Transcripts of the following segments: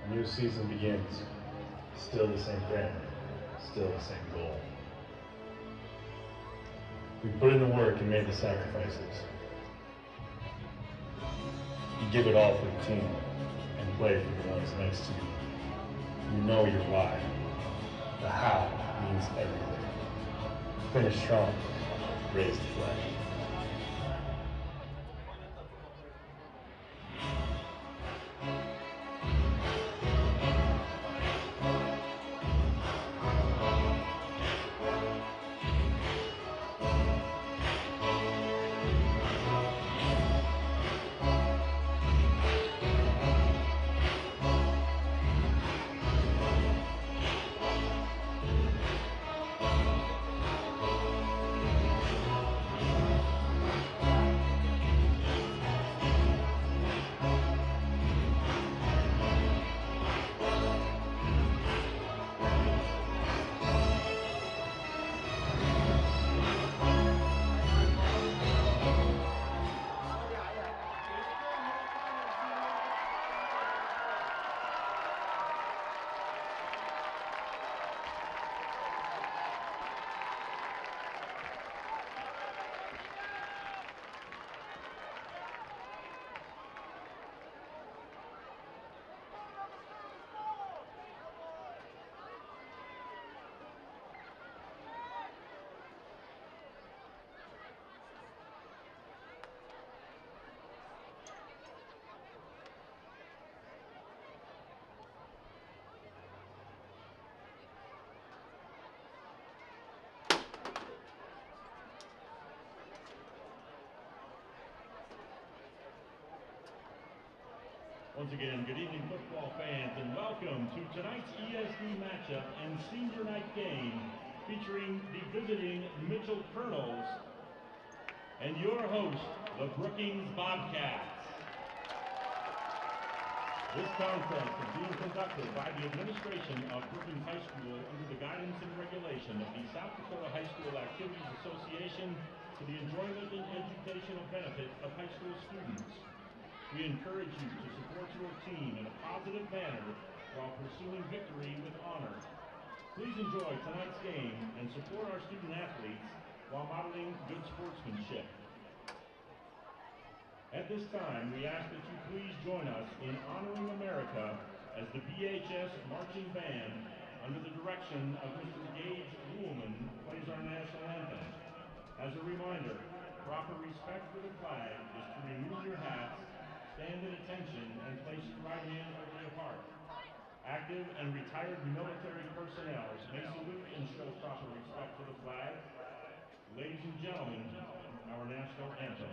New season begins. Still the same family. Still the same goal. We put in the work and made the sacrifices. You give it all for the team and play for the ones next to you. You know your why. The how means everything. Finish strong. Raise the flag. Once again, good evening football fans and welcome to tonight's ESD matchup and senior night game featuring the visiting Mitchell Kernels and your host, the Brookings Bobcats. This contest is being conducted by the administration of Brookings High School under the guidance and regulation of the South Dakota High School Activities Association for the enjoyment and educational benefit of high school students. We encourage you to support your team in a positive manner while pursuing victory with honor. Please enjoy tonight's game and support our student athletes while modeling good sportsmanship. At this time, we ask that you please join us in honoring America as the BHS Marching Band, under the direction of Mr. Gage Ruhlman, plays our national anthem. As a reminder, proper respect for the flag is to remove your hats, stand at attention, and place your right hand over your heart. Active and retired military personnel may salute and show proper respect to the flag. Ladies and gentlemen, our national anthem.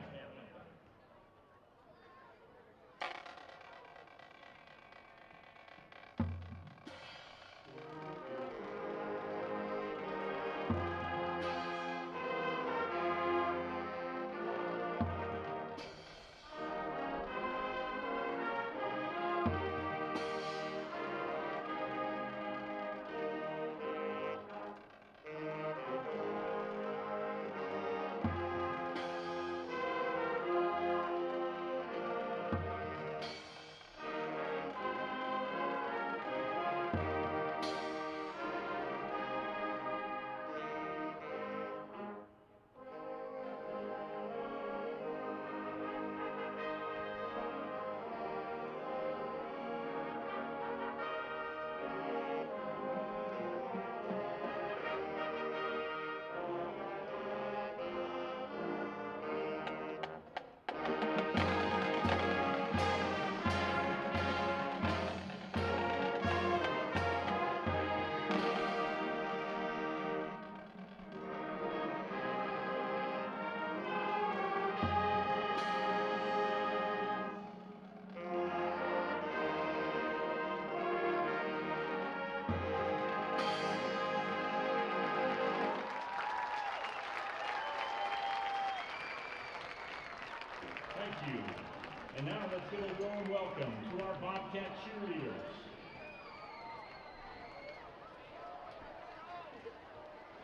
Thank you. And now let's give a warm welcome to our Bobcat cheerleaders.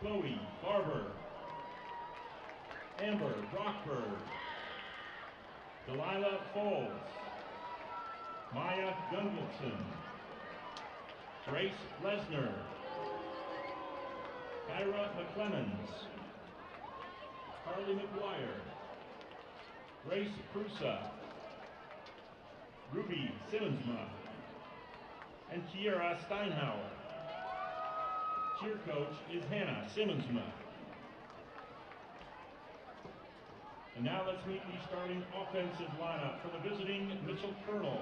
Chloe Barber, Amber Brockberg, Delilah Folds, Maya Gungelson, Grace Lesnar, Kyra McClemens, Carly McGuire, Grace Prusa, Ruby Simmonsma, and Kiera Steinhauer. Cheer coach is Hannah Simmonsma. And now let's meet the starting offensive lineup for the visiting Mitchell Kernels.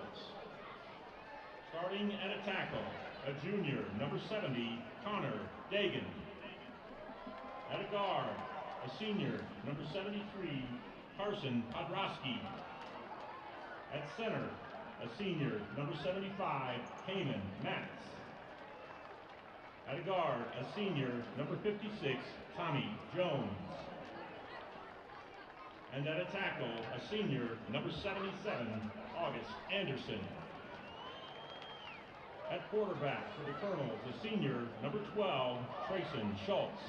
Starting at a tackle, a junior, number 70, Connor Dagan. At a guard, a senior, number 73, Carson Podrosky. At center, a senior, number 75, Heyman Matz. At a guard, a senior, number 56, Tommy Jones. And at a tackle, a senior, number 77, August Anderson. At quarterback for the Kernels, a senior, number 12, Trayson Schultz.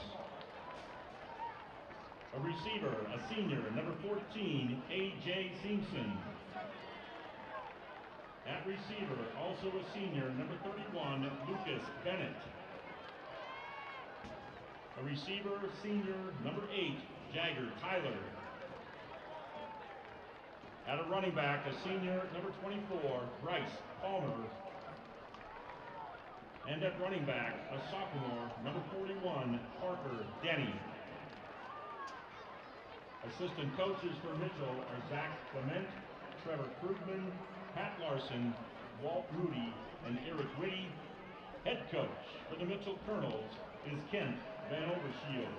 A receiver, a senior, number 14, A.J. Simpson. At receiver, also a senior, number 31, Lucas Bennett. A receiver, senior, number 8, Jagger Tyler. At a running back, a senior, number 24, Bryce Palmer. And at running back, a sophomore, number 41, Parker Denny. Assistant coaches for Mitchell are Zach Clement, Trevor Krugman, Pat Larson, Walt Moody, and Eric Whitty. Head coach for the Mitchell Kernels is Kent Van Overshield.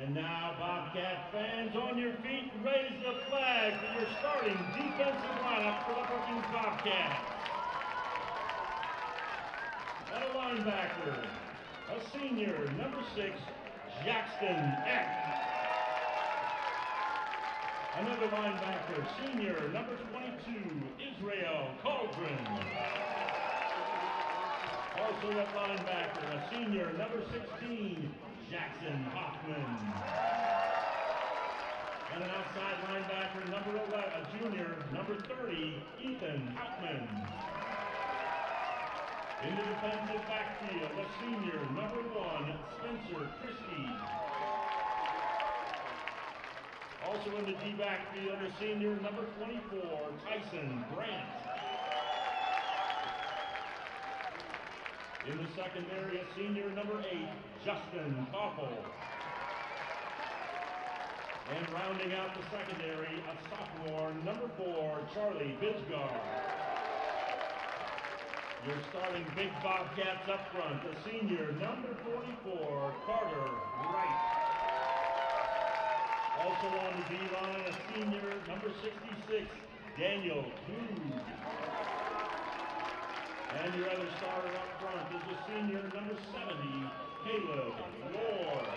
And now, Bobcat fans, on your feet, raise the flag for your starting defensive lineup for the Brookings Bobcats. At a linebacker, a senior, number 6, Jackson Eck. Another linebacker, senior, number 22, Israel Cauldron. Also at linebacker, a senior, number 16, Jackson Hoffman. And an outside linebacker, number 11, a junior, number 30, Ethan Hauptman. In the defensive backfield, a senior, number 1, Spencer Christie. Also in the D backfield, a senior, number 24, Tyson Grant. In the secondary, a senior, number 8, Justin Koppel. And rounding out the secondary, a sophomore, number 4, Charlie Bisgar. Your starting big Bobcats up front, a senior, number 44, Carter Wright. Also on the D-line, a senior, number 66, Daniel Hughes. And your other starter up front is the senior, number 70, Caleb Ward.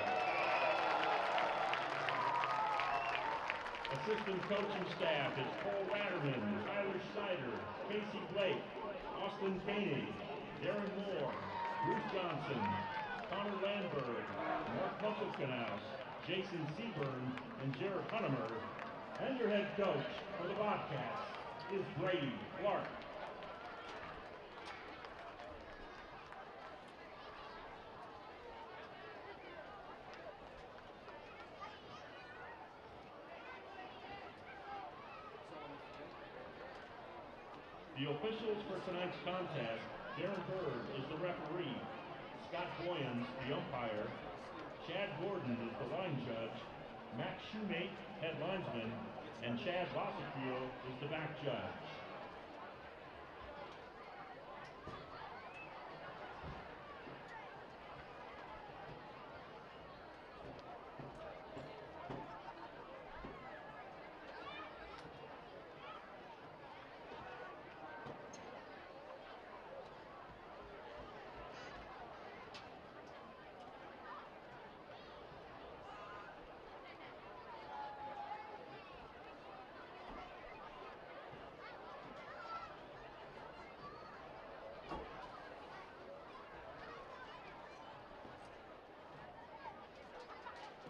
Assistant coaching staff is Paul Ratterman, Tyler Schneider, Casey Blake, Austin Koenig, Darren Moore, Bruce Johnson, Connor Landberg, Mark Musselkanaus, Jason Seaburn, and Jared Hunnemer. And your head coach for the Bobcats is Brady Clark. The officials for tonight's contest, Darren Bird is the referee, Scott Boyens the umpire, Chad Gordon is the line judge, Matt Shoemate, head linesman, and Chad Bossekiel is the back judge.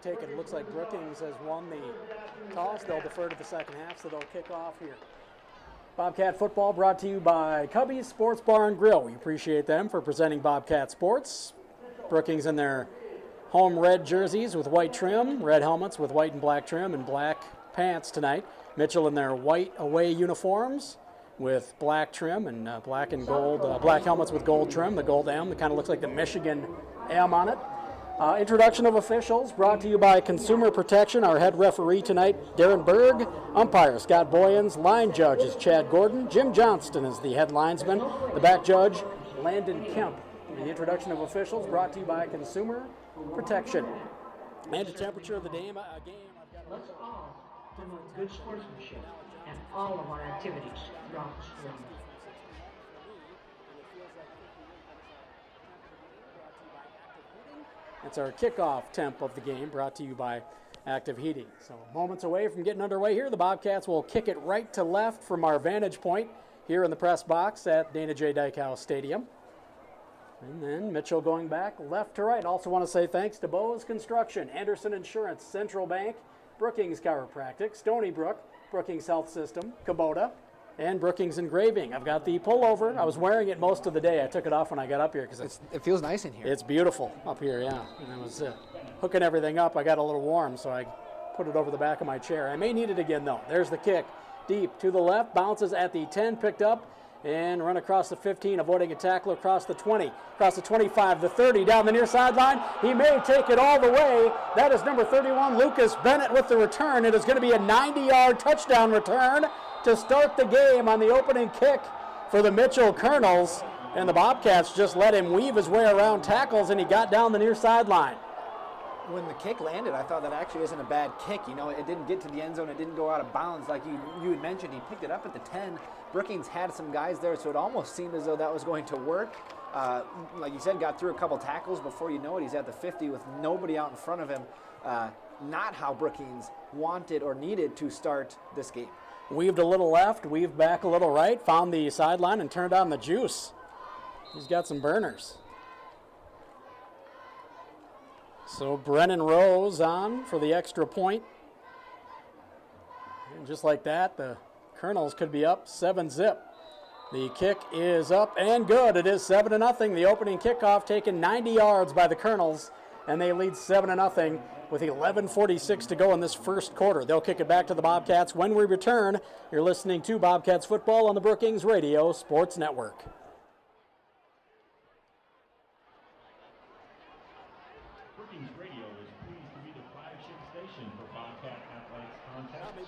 Taken. Looks like Brookings has won the toss. They'll defer to the second half, so they'll kick off here. Bobcat football brought to you by Cubby's Sports Bar and Grill. We appreciate them for presenting Bobcat Sports. Brookings in their home red jerseys with white trim, red helmets with white and black trim, and black pants tonight. Mitchell in their white away uniforms with black trim and black and gold, black helmets with gold trim, the gold M. It kind of looks like the Michigan M on it. Introduction of officials brought to you by Consumer Protection. Our head referee tonight, Darren Berg. Umpire, Scott Boyens. Line judge is Chad Gordon. Jim Johnston is the head linesman. The back judge, Landon Kemp. The introduction of officials brought to you by Consumer Protection. And the temperature of the game. Let's all promote good sportsmanship and all of our activities throughout the spring. It's our kickoff temp of the game, brought to you by Active Heating. So moments away from getting underway here, the Bobcats will kick it right to left from our vantage point here in the press box at Dana J. Dykehouse Stadium. And then Mitchell going back left to right. Also want to say thanks to Bose Construction, Anderson Insurance, Central Bank, Brookings Chiropractic, Stony Brook, Brookings Health System, Kubota, and Brookings Engraving. I've got the pullover. I was wearing it most of the day. I took it off when I got up here because it feels nice in here. It's beautiful up here, yeah. And I was hooking everything up. I got a little warm, so I put it over the back of my chair. I may need it again, though. There's the kick. Deep to the left, bounces at the 10, picked up, and run across the 15, avoiding a tackle across the 20, across the 25, the 30, down the near sideline. He may take it all the way. That is number 31, Lucas Bennett, with the return. It is going to be a 90-yard touchdown return to start the game on the opening kick for the Mitchell Kernels. And the Bobcats just let him weave his way around tackles, and he got down the near sideline. When the kick landed, I thought that actually isn't a bad kick. You know, it didn't get to the end zone. It didn't go out of bounds like you had mentioned. He picked it up at the 10. Brookings had some guys there, so it almost seemed as though that was going to work. Like you said, got through a couple tackles. Before you know it, he's at the 50 with nobody out in front of him. Not how Brookings wanted or needed to start this game. Weaved a little left, weaved back a little right, found the sideline and turned on the juice. He's got some burners. So Brennan Rose on for the extra point. And just like that, the Kernels could be up 7-0. The kick is up and good. It is 7-0. The opening kickoff taken 90 yards by the Kernels, and they lead 7-0 with 11:46 to go in this first quarter. They'll kick it back to the Bobcats when we return. You're listening to Bobcats football on the Brookings Radio Sports Network. Brookings Radio is pleased to be the flagship station for Bobcat Athletics contests.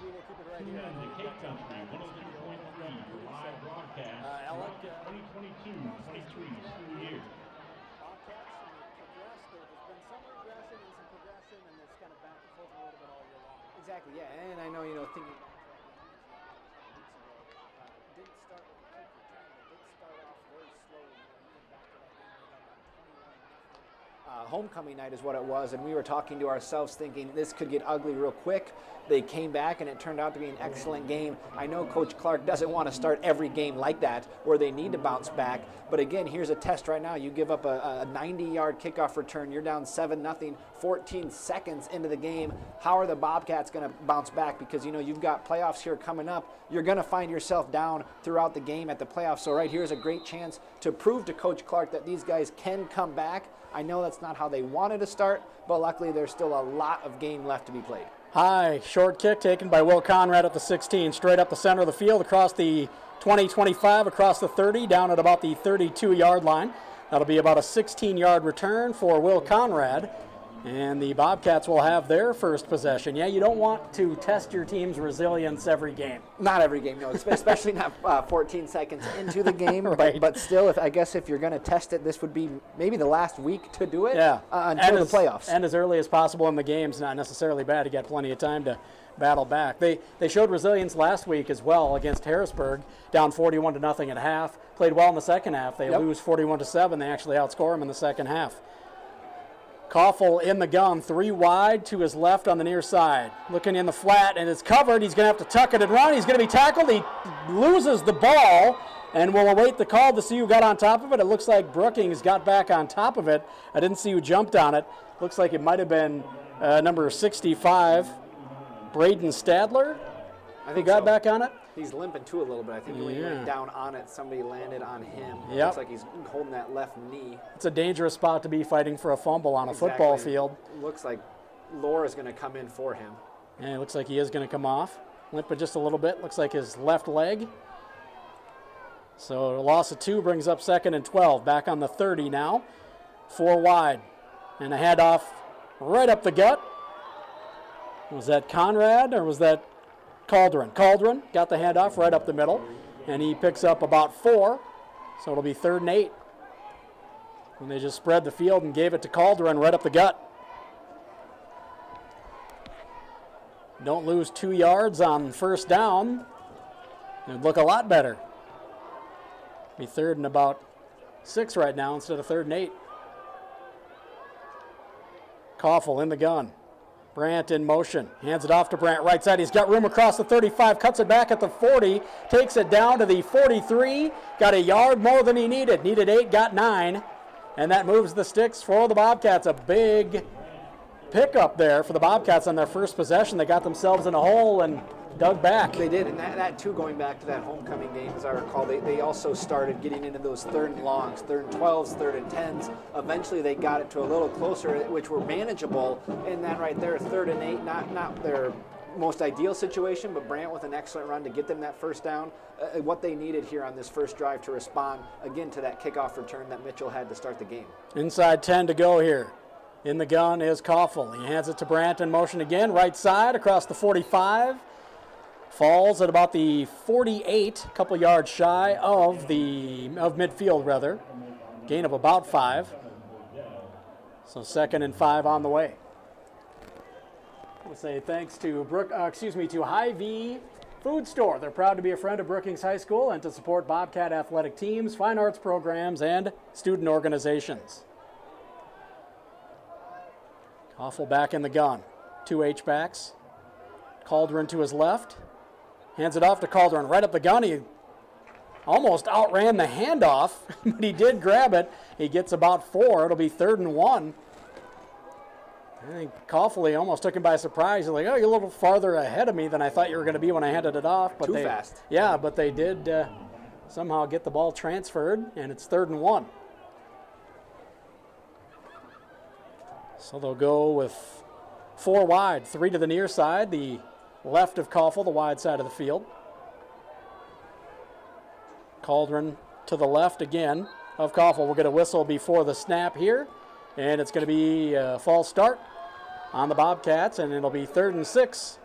Tune in to Cape Country 102.3 for live broadcast throughout the 2022-23 school year. Exactly, yeah, and I know, thinking didn't start with a quick return, but did start off very slowly. Back to that game, they got 21-0. Homecoming night is what it was, and we were talking to ourselves thinking this could get ugly real quick. They came back, and it turned out to be an excellent game. I know Coach Clark doesn't want to start every game like that where they need to bounce back, but again, here's a test right now. You give up a 90-yard kickoff return. You're down 7-0, 14 seconds into the game. How are the Bobcats going to bounce back? Because, you've got playoffs here coming up. You're going to find yourself down throughout the game at the playoffs. So right here's a great chance to prove to Coach Clark that these guys can come back. I know that's not how they wanted to start, but luckily there's still a lot of game left to be played. High, short kick taken by Will Conrad at the 16, straight up the center of the field, across the 20-25, across the 30, down at about the 32-yard line. That'll be about a 16-yard return for Will Conrad, and the Bobcats will have their first possession. Yeah, you don't want to test your team's resilience every game. Not every game, no, especially not 14 seconds into the game. Right. But still, if you're going to test it, this would be maybe the last week to do it. Yeah. Until the playoffs. And as early as possible in the game's not necessarily bad. You got plenty of time to battle back. They showed resilience last week as well against Harrisburg, down 41-0 at half. Played well in the second half. They lose 41-7. They actually outscore them in the second half. Koffel in the gun, 3 wide to his left on the near side. Looking in the flat, and it's covered. He's going to have to tuck it and run. He's going to be tackled. He loses the ball, and we'll await the call to see who got on top of it. It looks like Brookings got back on top of it. I didn't see who jumped on it. Looks like it might have been number 65, Braden Stadler, who got back on it. He's limping too a little bit. I think when he went down on it, somebody landed on him. Yep. Looks like he's holding that left knee. It's a dangerous spot to be fighting for a fumble on a football field. Looks like Laura's going to come in for him. And it looks like he is going to come off. Limping just a little bit. Looks like his left leg. So a loss of 2 brings up 2nd and 12. Back on the 30 now. 4 wide. And a handoff right up the gut. Was that Conrad or was that Cauldron? Cauldron got the handoff right up the middle. And he picks up about 4. So it'll be 3rd and 8. And they just spread the field and gave it to Cauldron right up the gut. Don't lose 2 yards on first down. It'd look a lot better. Be 3rd and about 6 right now instead of 3rd and 8. Koffel in the gun. Brandt in motion. Hands it off to Brandt. Right side. He's got room across the 35. Cuts it back at the 40. Takes it down to the 43. Got a yard more than he needed. Needed 8. Got 9. And that moves the sticks for the Bobcats. A big pickup there for the Bobcats on their first possession. They got themselves in a hole and dug back. They did, and that too, going back to that homecoming game, as I recall, they also started getting into those 3rd and longs, 3rd and 12s, 3rd and 10s. Eventually they got it to a little closer, which were manageable. And that right there, 3rd and 8, not their most ideal situation, but Brandt with an excellent run to get them that first down. What they needed here on this first drive to respond, again, to that kickoff return that Mitchell had to start the game. Inside 10 to go here. In the gun is Koffel. He hands it to Brandt in motion again. Right side across the 45. Falls at about the 48, a couple yards shy of midfield rather. Gain of about 5. So 2nd and 5 on the way. We'll say thanks to to Hy-Vee Food Store. They're proud to be a friend of Brookings High School and to support Bobcat athletic teams, fine arts programs, and student organizations. Koffel back in the gun. 2 H-backs. Cauldron to his left. Hands it off to Cauldron. Right up the gun. He almost outran the handoff, but he did grab it. He gets about 4. It'll be 3rd and 1. I think Koffel almost took him by surprise. He's like, oh, you're a little farther ahead of me than I thought you were going to be when I handed it off. But Too fast. Yeah, but they did somehow get the ball transferred, and it's 3rd and 1. So they'll go with 4 wide, 3 to the near side, the left of Koffel, the wide side of the field. Cauldron to the left again of Koffel. We'll get a whistle before the snap here, and it's going to be a false start on the Bobcats, and it'll be 3rd and 6.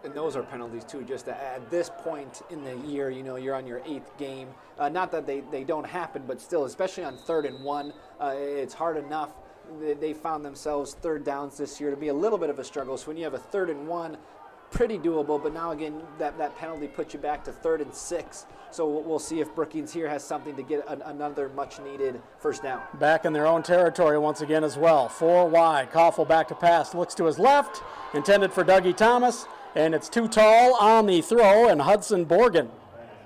And those are penalties too, just at this point in the year, you're on your 8th game. Not that they don't happen, but still, especially on 3rd and 1, it's hard enough. They found themselves 3rd downs this year to be a little bit of a struggle. So when you have a 3rd and 1, pretty doable, but now again, that penalty puts you back to 3rd and 6. So we'll see if Brookings here has something to get another much-needed first down. Back in their own territory once again as well. 4 wide. Koffel back to pass. Looks to his left. Intended for Dougie Thomas. And it's too tall on the throw, and Hudson Borgen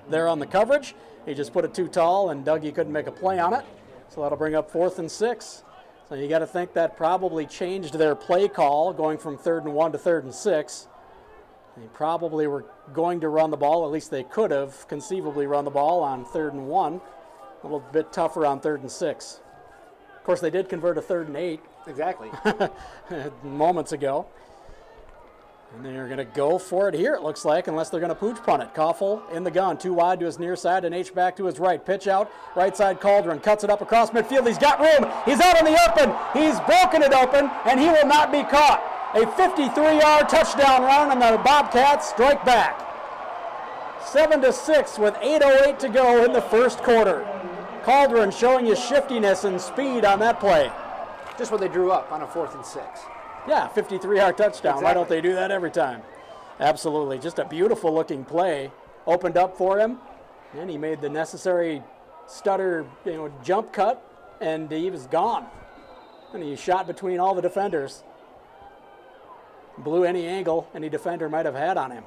there on the coverage. He just put it too tall, and Dougie couldn't make a play on it. So that'll bring up 4th and 6. So you got to think that probably changed their play call, going from 3rd and 1 to 3rd and 6. They probably were going to run the ball, at least they could have conceivably run the ball on 3rd and 1. A little bit tougher on 3rd and 6. Of course, they did convert a 3rd and 8. Exactly. Moments ago. And they're going to go for it here, it looks like, unless they're going to pooch punt it. Koffel in the gun, 2 wide to his near side, and H back to his right. Pitch out, right side Cauldron, cuts it up across midfield. He's got room. He's out on the open. He's broken it open, and he will not be caught. A 53-yard touchdown run, and the Bobcats strike back. 7-6 with 8:08 to go in the first quarter. Cauldron showing his shiftiness and speed on that play. Just what they drew up on a 4th and 6. Yeah, 53-yard touchdown. Exactly. Why don't they do that every time? Absolutely. Just a beautiful-looking play. Opened up for him, and he made the necessary stutter, jump cut, and he was gone. And he shot between all the defenders. Blew any angle any defender might have had on him.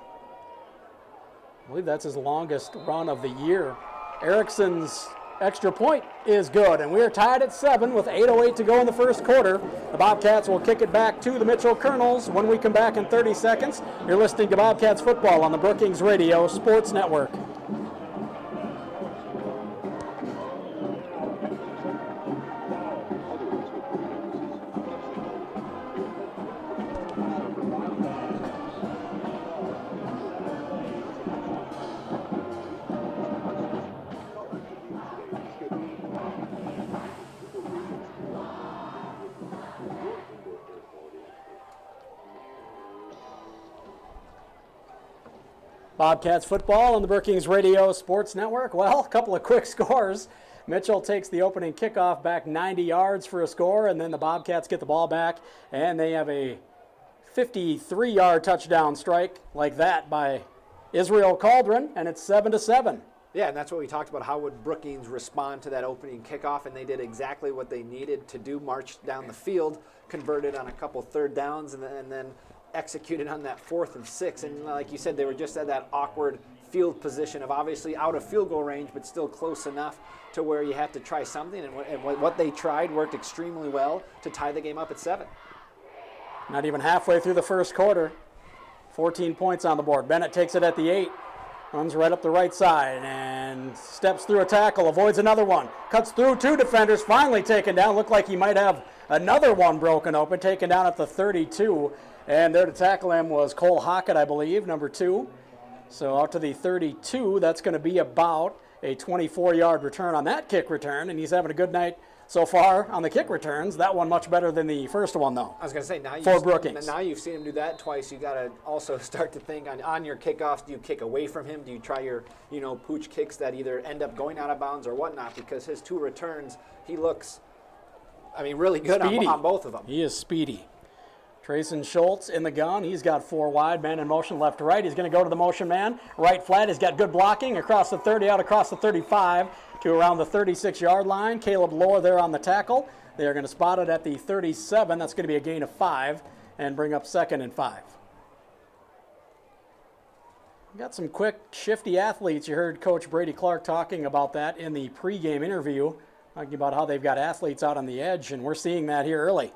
I believe that's his longest run of the year. Erickson's extra point is good, and we are tied at 7 with 8:08 to go in the first quarter. The Bobcats will kick it back to the Mitchell Kernels when we come back in 30 seconds. You're listening to Bobcats football on the Brookings Radio Sports Network. Bobcats football on the Brookings Radio Sports Network. Well, a couple of quick scores. Mitchell takes the opening kickoff back 90 yards for a score, and then the Bobcats get the ball back, and they have a 53-yard touchdown strike like that by Israel Cauldron, and it's 7-7. Yeah, and that's what we talked about. How would Brookings respond to that opening kickoff? And they did exactly what they needed to do, march down the field, converted on a couple third downs, and then executed on that 4th and 6. And like you said, they were just at that awkward field position of obviously out of field goal range, but still close enough to where you had to try something. And what they tried worked extremely well to tie the game up at 7. Not even halfway through the first quarter. 14 points on the board. Bennett takes it at the 8. Runs right up the right side and steps through a tackle, avoids another one. Cuts through 2 defenders, finally taken down. Looked like he might have another one broken open, taken down at the 32. And there to tackle him was Cole Hockett, I believe, number 2. So out to the 32, that's going to be about a 24-yard return on that kick return, and he's having a good night so far on the kick returns. That one much better than the first one, though. I was going to say, now you've seen him do that twice. You got to also start to think on your kickoffs, do you kick away from him? Do you try your, pooch kicks that either end up going out of bounds or whatnot? Because his 2 returns, he looks, really good on both of them. He is speedy. Trayson Schultz in the gun. He's got 4 wide, man in motion left to right. He's going to go to the motion man. Right flat. He's got good blocking across the 30, out across the 35 to around the 36-yard line. Caleb Lohr there on the tackle. They are going to spot it at the 37. That's going to be a gain of 5 and bring up 2nd and 5. We've got some quick, shifty athletes. You heard Coach Brady Clark talking about that in the pregame interview, talking about how they've got athletes out on the edge, and we're seeing that here early.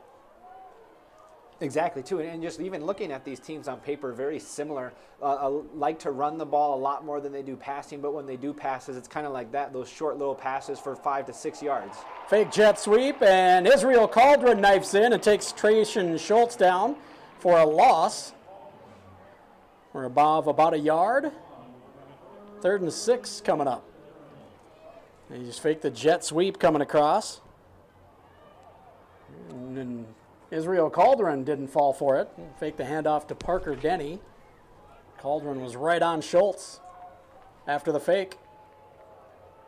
Exactly, too. And just even looking at these teams on paper, very similar. Like to run the ball a lot more than they do passing, but when they do passes, it's kind of like that, those short little passes for 5 to 6 yards. Fake jet sweep, and Israel Cauldron knifes in and takes Trayson Schultz down for a loss. We're above about a yard. 3rd and 6 coming up. They just fake the jet sweep coming across. And Israel Cauldron didn't fall for it. Faked the handoff to Parker Denny. Cauldron was right on Schultz after the fake.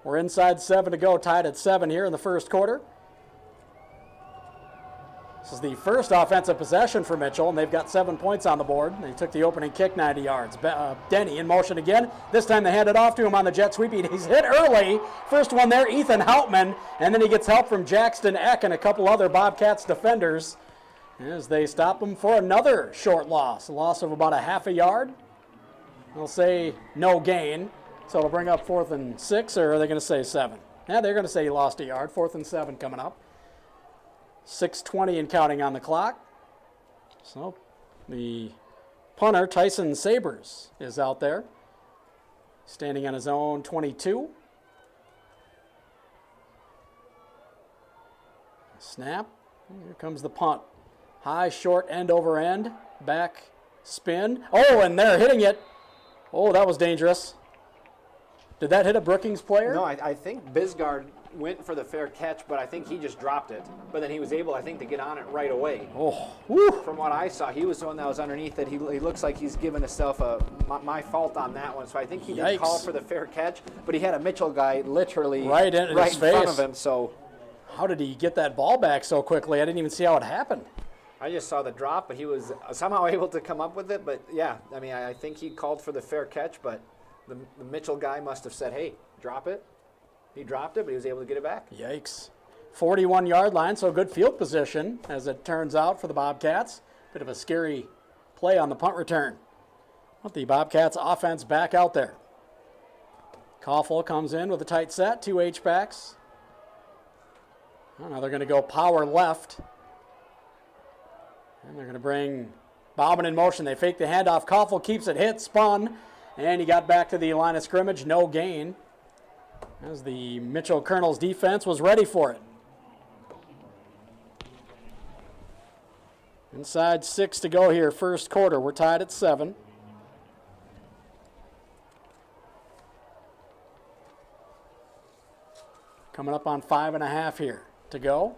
We're inside 7 to go, tied at 7 here in the first quarter. This is the first offensive possession for Mitchell, and they've got 7 points on the board. They took the opening kick 90 yards. Denny in motion again. This time they hand it off to him on the jet sweep. He's hit early. First one there, Ethan Hauptman, and then he gets help from Jackson Eck and a couple other Bobcats defenders as they stop him for another short loss. A loss of about a half a yard. They'll say no gain, so it'll bring up 4th and 6, or are they going to say 7? Yeah, they're going to say he lost a yard. 4th and 7 coming up. 6:20 and counting on the clock. So the punter, Tyson Sabers, is out there, standing on his own 22. Snap. Here comes the punt. High, short, end over end. Back spin. Oh, and they're hitting it. Oh, that was dangerous. Did that hit a Brookings player? No, I think Bisgard went for the fair catch, but I think he just dropped it. But then he was able, I think, to get on it right away. Oh, woo. From what I saw, he was the one that was underneath it. He looks like he's given himself my fault on that one. So I think he did call for the fair catch, but he had a Mitchell guy literally right in front of him. So how did he get that ball back so quickly? I didn't even see how it happened. I just saw the drop, but he was somehow able to come up with it. But yeah, I think he called for the fair catch, but the Mitchell guy must have said, hey, drop it. He dropped it, but he was able to get it back. Yikes. 41-yard line, so good field position, as it turns out, for the Bobcats. Bit of a scary play on the punt return. With the Bobcats offense back out there. Koffel comes in with a tight set, 2 H-backs. Now they're going to go power left. And they're going to bring Bauman in motion. They fake the handoff. Koffel keeps it hit, spun, and he got back to the line of scrimmage. No gain, as the Mitchell Kernels defense was ready for it. Inside 6 to go here, first quarter. We're tied at 7. Coming up on 5.5 here to go.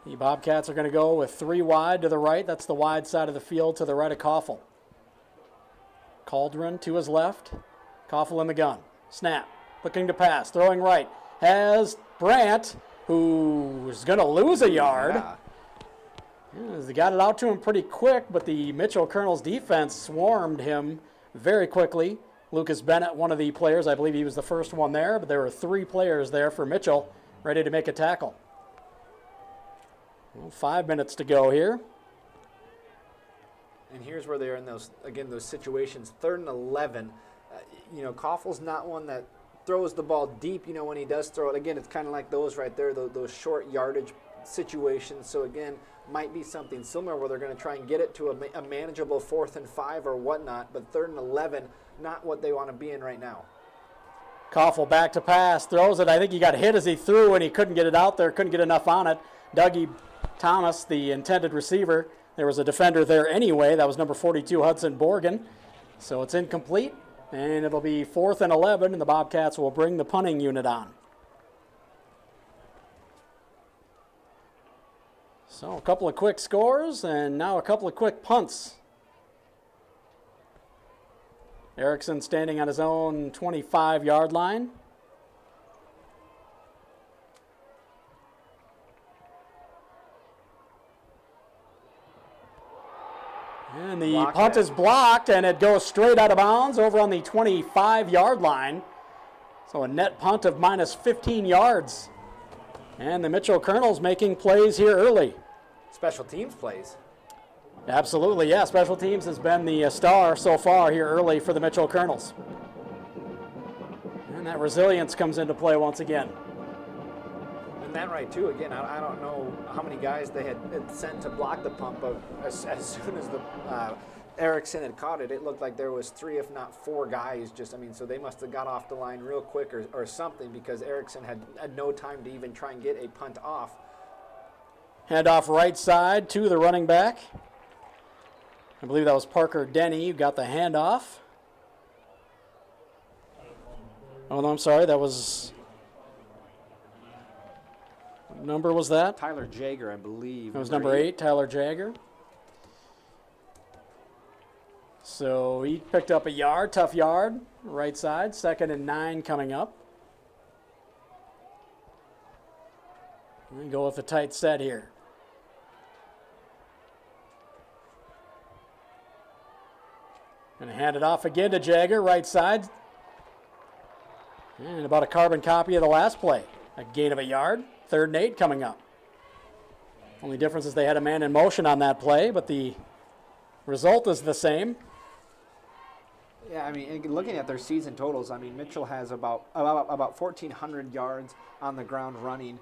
The Bobcats are going to go with 3 wide to the right. That's the wide side of the field to the right of Koffel. Cauldron to his left. Koffel in the gun. Snap. Looking to pass. Throwing right. Has Brandt, who's going to lose a yard. Yeah, they got it out to him pretty quick, but the Mitchell Kernels defense swarmed him very quickly. Lucas Bennett, one of the players, I believe he was the first one there, but there were 3 players there for Mitchell ready to make a tackle. Well, 5 minutes to go here. And here's where they're in those situations. 3rd and 11. Koffel's not one that throws the ball deep, when he does throw it. Again, it's kind of like those right there, those short yardage situations. So again, might be something similar where they're going to try and get it to a manageable 4th and 5 or whatnot, but 3rd and 11, not what they want to be in right now. Koffel back to pass, throws it. I think he got hit as he threw and he couldn't get it out there, couldn't get enough on it. Dougie Thomas, the intended receiver, there was a defender there anyway. That was number 42, Hudson Borgen. So it's incomplete, and it'll be 4th and 11, and the Bobcats will bring the punting unit on. So a couple of quick scores, and now a couple of quick punts. Erickson standing on his own 25-yard line. And the punt is blocked, and it goes straight out of bounds over on the 25-yard line. So a net punt of minus 15 yards. And the Mitchell Kernels making plays here early. Special teams plays. Absolutely, yeah. Special teams has been the star so far here early for the Mitchell Kernels. And that resilience comes into play once again. And that right, too. Again, I don't know how many guys they had sent to block the punt, but as soon as the Erickson had caught it, it looked like there was 3, if not 4 guys so they must have got off the line real quick or something, because Erickson had no time to even try and get a punt off. Handoff right side to the running back. I believe that was Parker Denny who got the handoff. Oh, no, I'm sorry. That was... What number was that? Tyler Jager, I believe. That was number 8, Tyler Jager. So he picked up a yard, tough yard, right side. 2nd and 9 coming up. And go with a tight set here. Going to hand it off again to Jagger, right side. And about a carbon copy of the last play. A gain of a yard. 3rd and 8 coming up. Only difference is they had a man in motion on that play, but the result is the same. Yeah, looking at their season totals, Mitchell has about 1,400 yards on the ground running.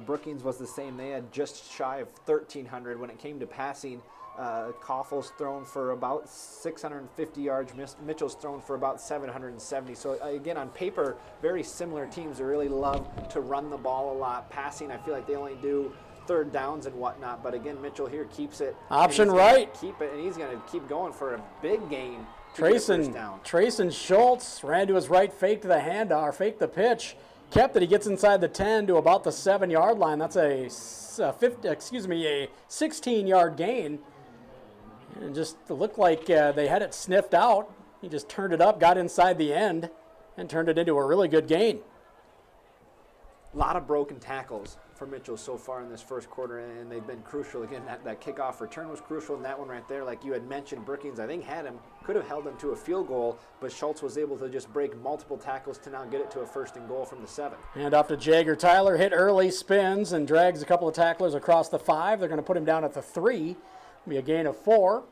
Brookings was the same. They had just shy of 1,300 when it came to passing. Koffel's thrown for about 650 yards. Mitchell's thrown for about 770. So again, on paper, very similar teams that really love to run the ball a lot. Passing, I feel like they only do 3rd downs and whatnot. But again, Mitchell here keeps it. Option right. Keep it, and he's going to keep going for a big gain. Trayson Schultz ran to his right, faked the handoff, faked the pitch, kept it. He gets inside the 10 to about the 7-yard line. That's a 16-yard gain. And just looked like they had it sniffed out. He just turned it up, got inside the end, and turned it into a really good gain. A lot of broken tackles for Mitchell so far in this first quarter, and they've been crucial. Again, that kickoff return was crucial, and that one right there, like you had mentioned, Brookings, I think, could have held him to a field goal, but Schultz was able to just break multiple tackles to now get it to a 1st and goal from the 7. And off to Jagger. Tyler hit early, spins, and drags a couple of tacklers across the 5. They're going to put him down at the 3. It'll be a gain of 4.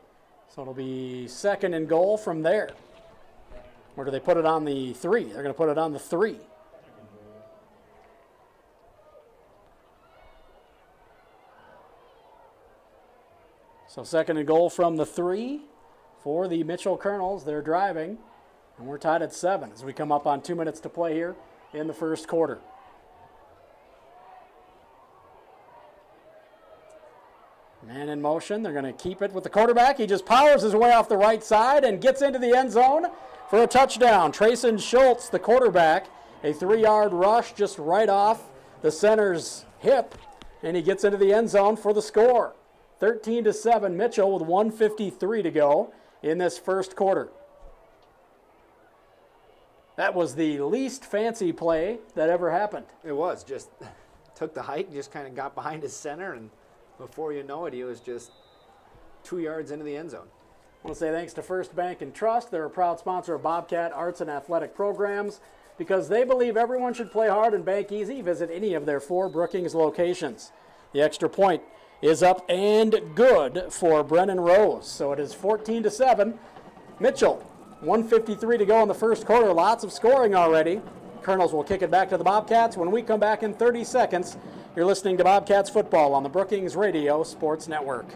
So it'll be 2nd and goal from there. Or do they put it on the 3? They're going to put it on the 3. So second and goal from the 3 for the Mitchell Kernels. They're driving, and we're tied at 7 as we come up on 2 minutes to play here in the first quarter. Man in motion. They're going to keep it with the quarterback. He just powers his way off the right side and gets into the end zone for a touchdown. Trayson Schultz, the quarterback, a 3-yard rush just right off the center's hip, and he gets into the end zone for the score. 13-7, Mitchell with 1:53 to go in this first quarter. That was the least fancy play that ever happened. It was just took the hike, just kind of got behind his center, and before you know it, he was just 2 yards into the end zone. I want to say thanks to First Bank and Trust. They're a proud sponsor of Bobcat Arts and Athletic Programs. Because they believe everyone should play hard and bank easy, visit any of their 4 Brookings locations. The extra point is up and good for Brennan Rose. So it is 14-7. Mitchell, 1:53 to go in the first quarter. Lots of scoring already. Kernels will kick it back to the Bobcats when we come back in 30 seconds. You're listening to Bobcats football on the Brookings Radio Sports Network.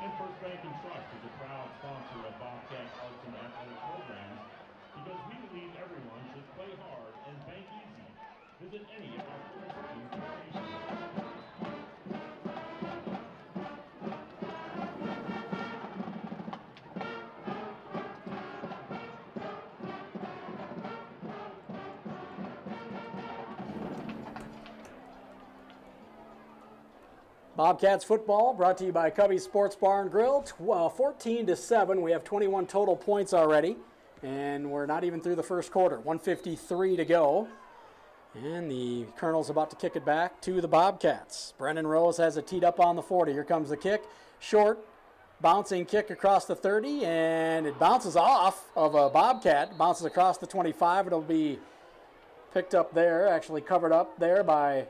And First Bank and Trust is a proud sponsor of Bobcat Arts and Athletic Programs because we believe everyone should play hard and bank easy. Visit any of our 4 Brookings locations. Bobcats football brought to you by Cubby Sports Bar and Grill. 14-7. We have 21 total points already, and we're not even through the first quarter. 1:53 to go, and the Kernels about to kick it back to the Bobcats. Brennan Rose has it teed up on the 40. Here comes the kick. Short, bouncing kick across the 30, and it bounces off of a Bobcat. Bounces across the 25. It'll be picked up there, actually covered up there by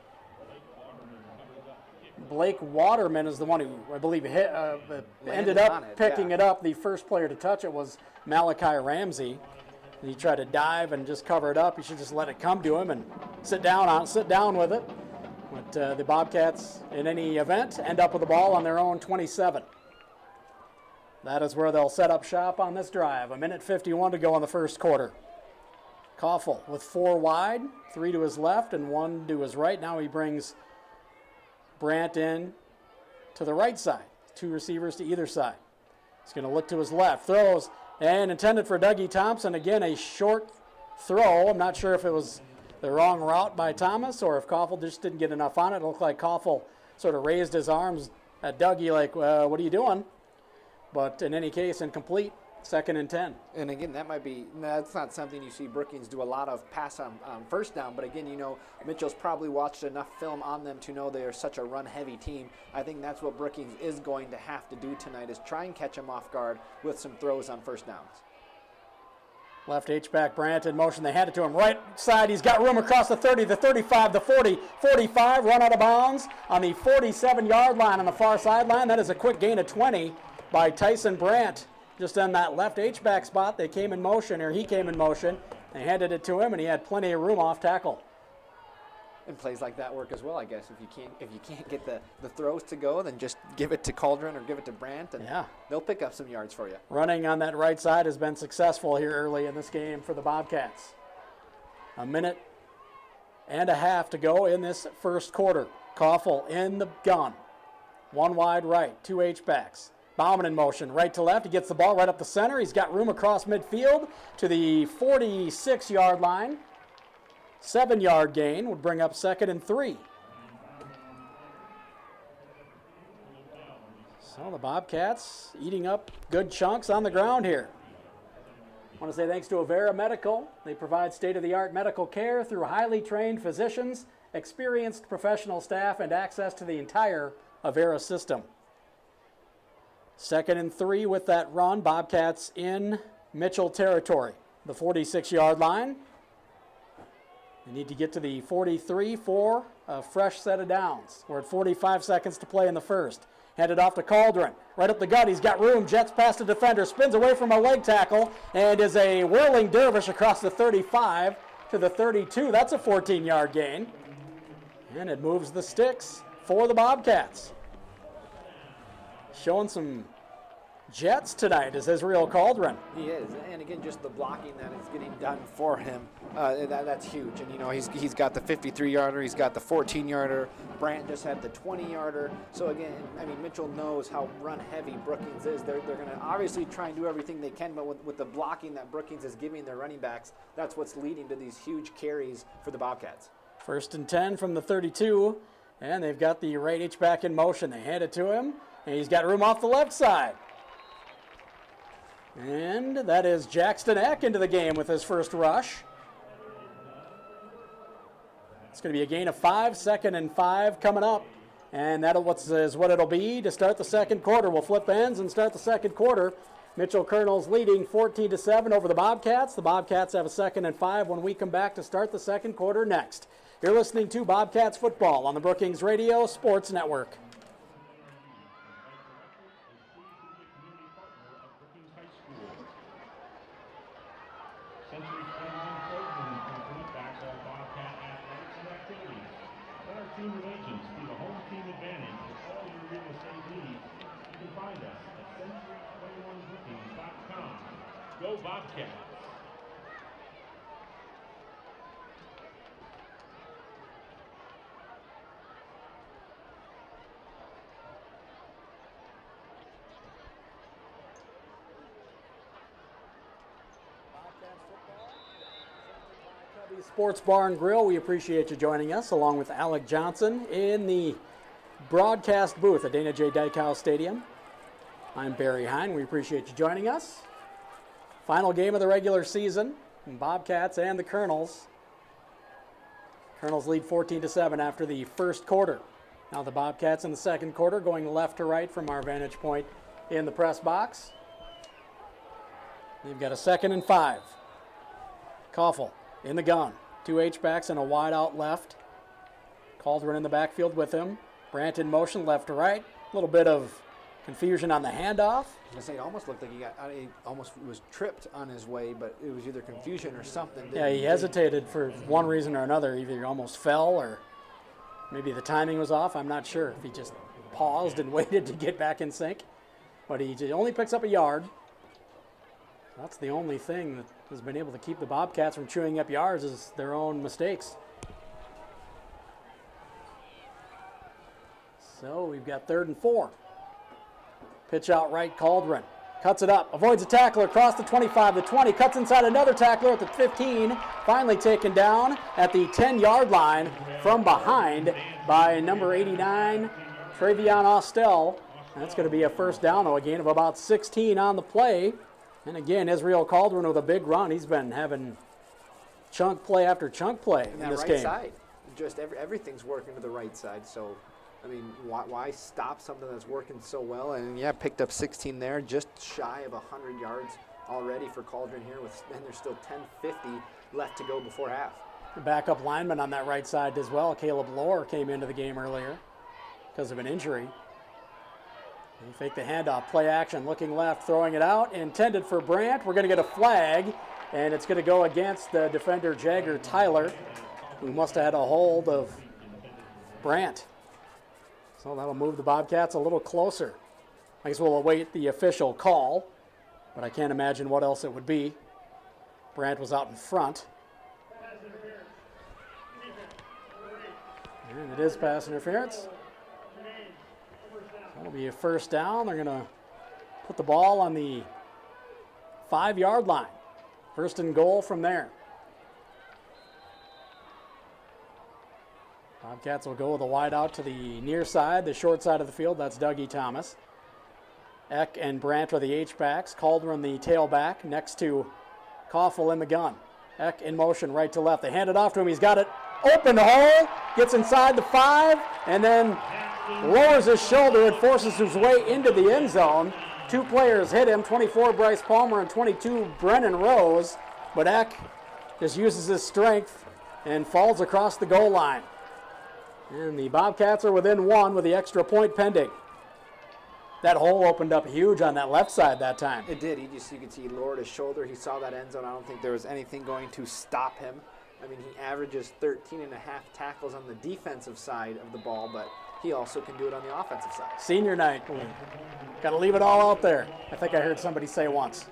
Blake Waterman is the one who, I believe, ended up picking it up. The first player to touch it was Malachi Ramsey. He tried to dive and just cover it up. He should just let it come to him and sit down with it. But the Bobcats, in any event, end up with the ball on their own 27. That is where they'll set up shop on this drive. 1:51 to go in the first quarter. Koffel with 4 wide, 3 to his left and 1 to his right. Now he brings Brandt in to the right side. 2 receivers to either side. He's going to look to his left. Throws, and intended for Dougie Thompson. Again, a short throw. I'm not sure if it was the wrong route by Thomas or if Koffel just didn't get enough on it. It looked like Koffel sort of raised his arms at Dougie like, what are you doing? But in any case, incomplete. 2nd and 10. And again, that's not something you see Brookings do a lot of pass on first down. But again, Mitchell's probably watched enough film on them to know they are such a run-heavy team. I think that's what Brookings is going to have to do tonight is try and catch them off guard with some throws on first downs. Left H-back Brandt in motion. They hand it to him right side. He's got room across the 30, the 35, the 40, 45. Run out of bounds on the 47-yard line on the far sideline. That is a quick gain of 20 by Tyson Brandt. Just on that left H-back spot, he came in motion. They handed it to him, and he had plenty of room off tackle. And plays like that work as well, I guess. If you can't get the throws to go, then just give it to Cauldron or give it to Brandt, and they'll pick up some yards for you. Running on that right side has been successful here early in this game for the Bobcats. 1.5 minutes to go in this first quarter. Koffel in the gun. 1 wide right, 2 H-backs. Bauman in motion, right to left. He gets the ball right up the center. He's got room across midfield to the 46-yard line. 7-yard gain would bring up 2nd and 3. So the Bobcats eating up good chunks on the ground here. I want to say thanks to Avera Medical. They provide state-of-the-art medical care through highly trained physicians, experienced professional staff, and access to the entire Avera system. 2nd and 3 with that run. Bobcats in Mitchell territory. The 46-yard line. They need to get to the 43 for a fresh set of downs. We're at 45 seconds to play in the first. Handed off to Cauldron. Right up the gut. He's got room. Jets past the defender. Spins away from a leg tackle. And is a whirling dervish across the 35 to the 32. That's a 14-yard gain. And it moves the sticks for the Bobcats. Showing some Jets tonight is Israel Cauldron. He is, and again, just the blocking that is getting done for him, that's huge. And, you know, he's got the 53-yarder, he's got the 14-yarder, Brandt just had the 20-yarder. So, again, I mean, Mitchell knows how run-heavy Brookings is. They're going to obviously try and do everything they can, but with the blocking that Brookings is giving their running backs, that's what's leading to these huge carries for the Bobcats. 1st and 10 from the 32, and they've got the right H-back in motion. They hand it to him, and he's got room off the left side. And that is Jackson Eck into the game with his first rush. It's going to be a gain of 5, 2nd and 5 coming up. And that is what it'll be to start the second quarter. We'll flip ends and start the second quarter. Mitchell Kernels leading 14-7 over the Bobcats. The Bobcats have a 2nd and 5 when we come back to start the second quarter next. You're listening to Bobcats football on the Brookings Radio Sports Network. Team agents through the home team advantage of all your real estate needs. You can find us at century21bookings.com. Go Bobcats! Sports Bar and Grill, we appreciate you joining us, along with Alec Johnson in the broadcast booth at Dana J. Dykehouse Stadium. I'm Barry Hine. We appreciate you joining us. Final game of the regular season, Bobcats and the Kernels. Kernels lead 14-7 after the first quarter. Now the Bobcats in the second quarter going left to right from our vantage point in the press box. They've got a 2nd and 5. Koffel in the gun. 2 H-backs and a wide out left. Cauldron in the backfield with him. Brandt in motion left to right. A little bit of confusion on the handoff. I was going to say, it almost looked like he almost was tripped on his way, but it was either confusion or something. Yeah, he hesitated for one reason or another. Either he almost fell or maybe the timing was off. I'm not sure if he just paused and waited to get back in sync. But he only picks up a yard. That's the only thing that has been able to keep the Bobcats from chewing up yards is their own mistakes. So we've got 3rd and 4. Pitch out right, Cauldron. Cuts it up, avoids a tackler across the 25, the 20, cuts inside another tackler at the 15, finally taken down at the 10-yard line from behind by number 89, Travion Austell. That's going to be a first down, though, a gain of about 16 on the play. And again, Israel Cauldron with a big run. He's been having chunk play after chunk play in this game. Side, just everything's working to the right side. So, I mean, why stop something that's working so well? And yeah, picked up 16 there, just shy of 100 yards already for Cauldron here. And there's still 10:50 left to go before half. The backup lineman on that right side as well, Caleb Lohr, came into the game earlier because of an injury. They fake the handoff, play action, looking left, throwing it out, intended for Brandt. We're going to get a flag, and it's going to go against the defender Jagger Tyler, who must have had a hold of Brandt. So that'll move the Bobcats a little closer. I guess we'll await the official call, but I can't imagine what else it would be. Brandt was out in front. And it is pass interference. That'll be a first down. They're going to put the ball on the 5-yard line. 1st and goal from there. Bobcats will go with a wide out to the near side, the short side of the field. That's Dougie Thomas. Eck and Brandt are the H-backs. Cauldron the tailback next to Koffel in the gun. Eck in motion right to left. They hand it off to him. He's got it open hole. Gets inside the 5 and then lowers his shoulder and forces his way into the end zone. 2 players hit him, 24 Bryce Palmer and 22 Brennan Rose. But Eck just uses his strength and falls across the goal line. And the Bobcats are within one with the extra point pending. That hole opened up huge on that left side that time. It did. You could see he lowered his shoulder. He saw that end zone. I don't think there was anything going to stop him. I mean, he averages 13 and a half tackles on the defensive side of the ball, but he also can do it on the offensive side. Senior night. Got to leave it all out there. I think I heard somebody say once.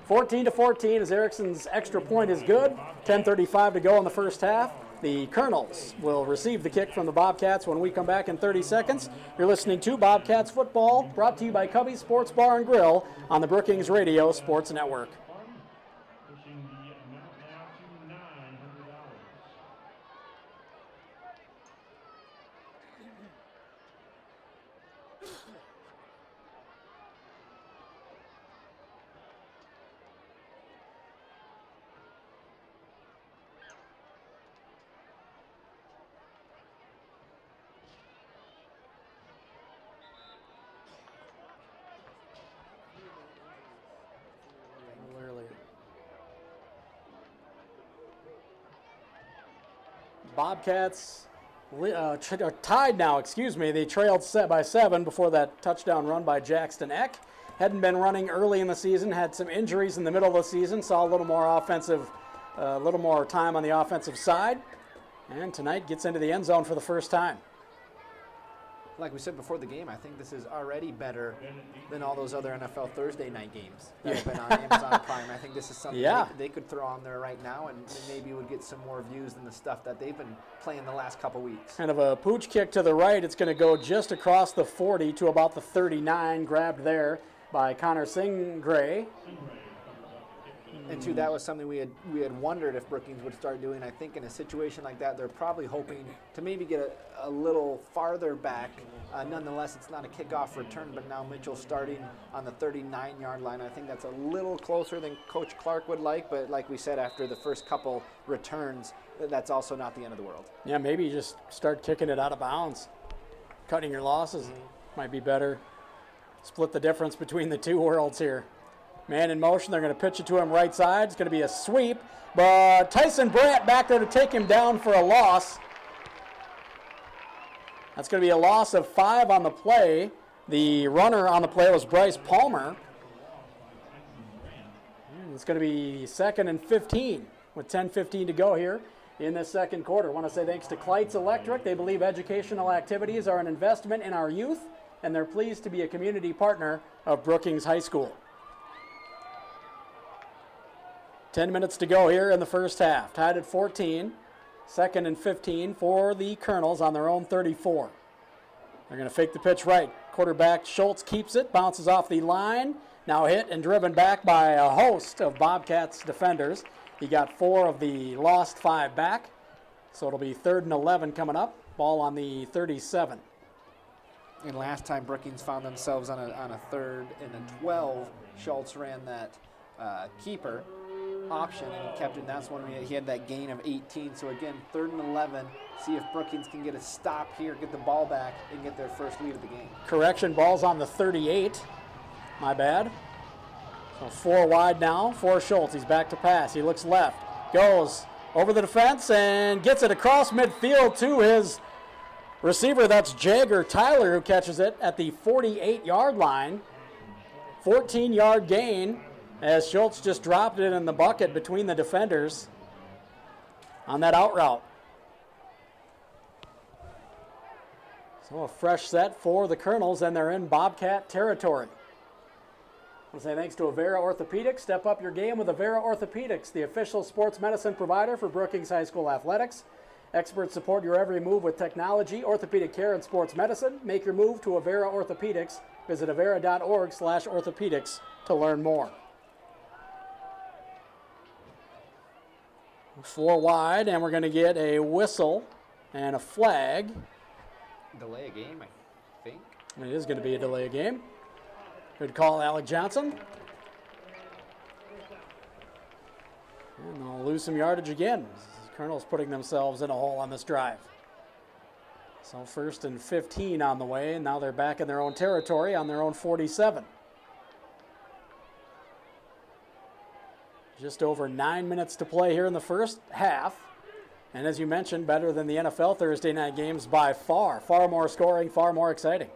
14-14 as Erickson's extra point is good. 10:35 to go in the first half. The Kernels will receive the kick from the Bobcats when we come back in 30 seconds. You're listening to Bobcats Football, brought to you by Cubby's Sports Bar and Grill on the Brookings Radio Sports Network. Pushing the amount now to $900. Bobcats tied now, They trailed by 7 before that touchdown run by Jackson Eck. Hadn't been running early in the season, had some injuries in the middle of the season, saw a little more time on the offensive side, and tonight gets into the end zone for the first time. Like we said before the game, I think this is already better than all those other NFL Thursday night games that have been on Amazon Prime. I think this is something they could throw on there right now, and maybe would get some more views than the stuff that they've been playing the last couple weeks. Kind of a pooch kick to the right. It's going to go just across the 40 to about the 39, grabbed there by Connor Singray. And too, that was something we had wondered if Brookings would start doing. I think in a situation like that, they're probably hoping to maybe get a little farther back. Nonetheless, it's not a kickoff return, but now Mitchell starting on the 39-yard line. I think that's a little closer than Coach Clark would like, but like we said, after the first couple returns, that's also not the end of the world. Yeah, maybe you just start kicking it out of bounds. Cutting your losses might be better. Split the difference between the two worlds here. Man in motion, they're going to pitch it to him right side. It's going to be a sweep, but Tyson Brandt back there to take him down for a loss. That's going to be a loss of 5 on the play. The runner on the play was Bryce Palmer. And it's going to be 2nd and 15 with 10:15 to go here in the second quarter. I want to say thanks to Kleitz Electric. They believe educational activities are an investment in our youth, and they're pleased to be a community partner of Brookings High School. 10 minutes to go here in the first half. Tied at 14. 2nd and 15 for the Kernels on their own 34. They're going to fake the pitch right. Quarterback Schultz keeps it, bounces off the line. Now hit and driven back by a host of Bobcats defenders. He got 4 of the lost 5 back. So it'll be 3rd and 11 coming up. Ball on the 37. And last time Brookings found themselves on a 3rd and a 12, Schultz ran that keeper option and kept it. That's when he had that gain of 18. So again, 3rd and 11. See if Brookings can get a stop here, get the ball back, and get their first lead of the game. Correction, ball's on the 38. My bad. So 4 wide now for Schultz. He's back to pass. He looks left, goes over the defense and gets it across midfield to his receiver. That's Jagger Tyler, who catches it at the 48-yard line. 14-yard gain, as Schultz just dropped it in the bucket between the defenders on that out route. So a fresh set for the Kernels, and they're in Bobcat territory. I'll say thanks to Avera Orthopedics. Step up your game with Avera Orthopedics, the official sports medicine provider for Brookings High School athletics. Experts support your every move with technology, orthopedic care, and sports medicine. Make your move to Avera Orthopedics. Visit avera.org/orthopedics to learn more. 4 wide, and we're going to get a whistle and a flag. Delay a game, I think. And it is going to be a delay of game. Good call, Alec Johnson. And they'll lose some yardage again. Kernels putting themselves in a hole on this drive. So 1st and 15 on the way, and now they're back in their own territory on their own 47. Just over 9 minutes to play here in the first half. And as you mentioned, better than the NFL Thursday night games by far. Far more scoring, far more exciting.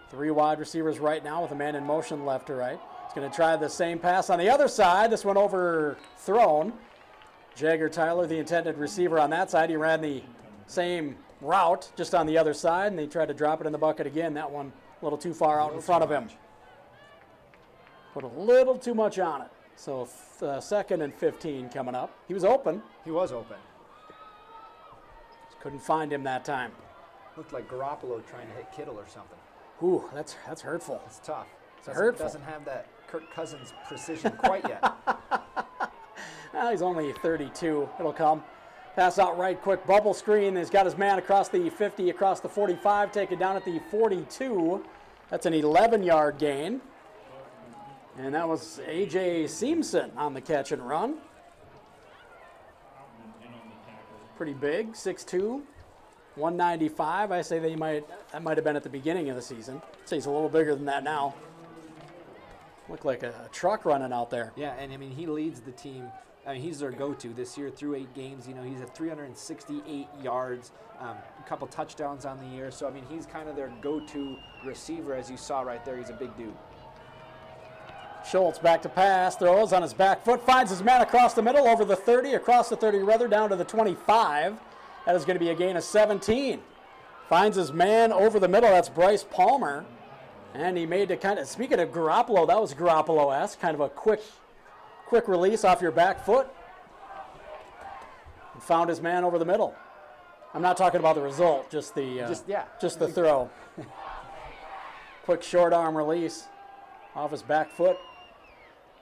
3 wide receivers right now with a man in motion left to right. He's going to try the same pass on the other side. This one overthrown. Jagger Tyler, the intended receiver on that side. He ran the same route just on the other side, and he tried to drop it in the bucket again. That one a little too far out in front of him. Put a little too much on it. So 2nd and 15 coming up. He was open. He was open. Just couldn't find him that time. Looked like Garoppolo trying to hit Kittle or something. Ooh, that's hurtful. It's tough. Hurtful. Doesn't have that Kirk Cousins precision quite yet. Well, he's only 32. It'll come. Pass out right, quick bubble screen. He's got his man across the 50, across the 45, taken down at the 42. That's an 11-yard gain. And that was A.J. Simpson on the catch and run. Pretty big, 6'2", 195. I say that might have been at the beginning of the season. I'd say he's a little bigger than that now. Looked like a truck running out there. Yeah, and I mean, he leads the team. I mean, he's their go-to this year through 8 games. You know, he's at 368 yards, a couple touchdowns on the year. So, I mean, he's kind of their go-to receiver, as you saw right there. He's a big dude. Schultz back to pass, throws on his back foot, finds his man across the middle, over the 30, across the 30 rather, down to the 25. That is going to be a gain of 17. Finds his man over the middle. That's Bryce Palmer. And he made a kind of, speaking of Garoppolo, that was Garoppolo-esque, kind of a quick release off your back foot. And found his man over the middle. I'm not talking about the result, just the throw. Quick short arm release off his back foot.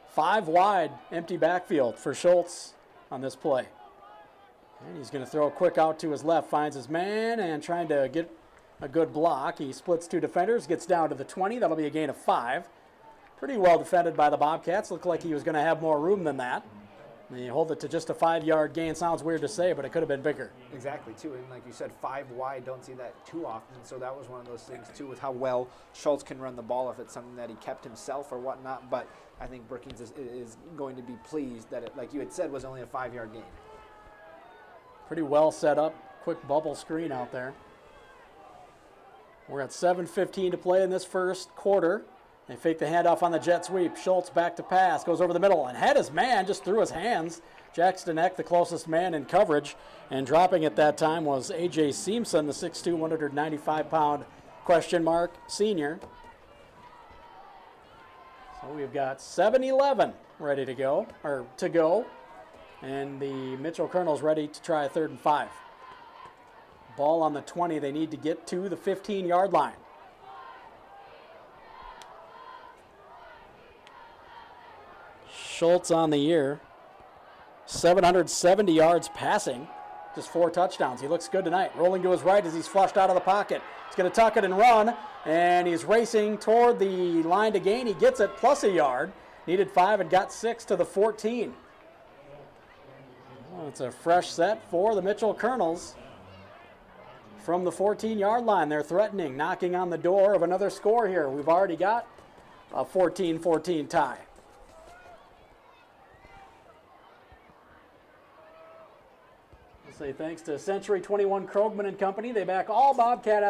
5 wide, empty backfield for Schultz on this play. And he's going to throw a quick out to his left, finds his man, and trying to get a good block. He splits 2 defenders, gets down to the 20. That'll be a gain of 5. Pretty well defended by the Bobcats. Looked like he was going to have more room than that. And you hold it to just a 5-yard gain. Sounds weird to say, but it could have been bigger. Exactly, too. And like you said, 5 wide, don't see that too often. So that was one of those things, too, with how well Schultz can run the ball if it's something that he kept himself or whatnot. But I think Brookings is going to be pleased that it, like you had said, was only a 5-yard gain. Pretty well set up. Quick bubble screen out there. We're at 7:15 to play in this first quarter. They fake the handoff on the jet sweep. Schultz back to pass, goes over the middle and had his man just through his hands. Jackson Eck, the closest man in coverage, and dropping at that time was A.J. Simpson, the 6'2", 195-pound question mark senior. So we've got 7-11 ready to go, and the Mitchell Kernels ready to try a 3rd and 5. Ball on the 20. They need to get to the 15-yard line. Schultz on the year. 770 yards passing. Just 4 touchdowns. He looks good tonight. Rolling to his right as he's flushed out of the pocket. He's going to tuck it and run, and he's racing toward the line to gain. He gets it plus a yard. Needed 5 and got 6 to the 14. Well, it's a fresh set for the Mitchell Kernels. From the 14-yard line, they're threatening, knocking on the door of another score here. We've already got a 14-14 tie. We'll say thanks to Century 21 Krogman and Company. They back all Bobcat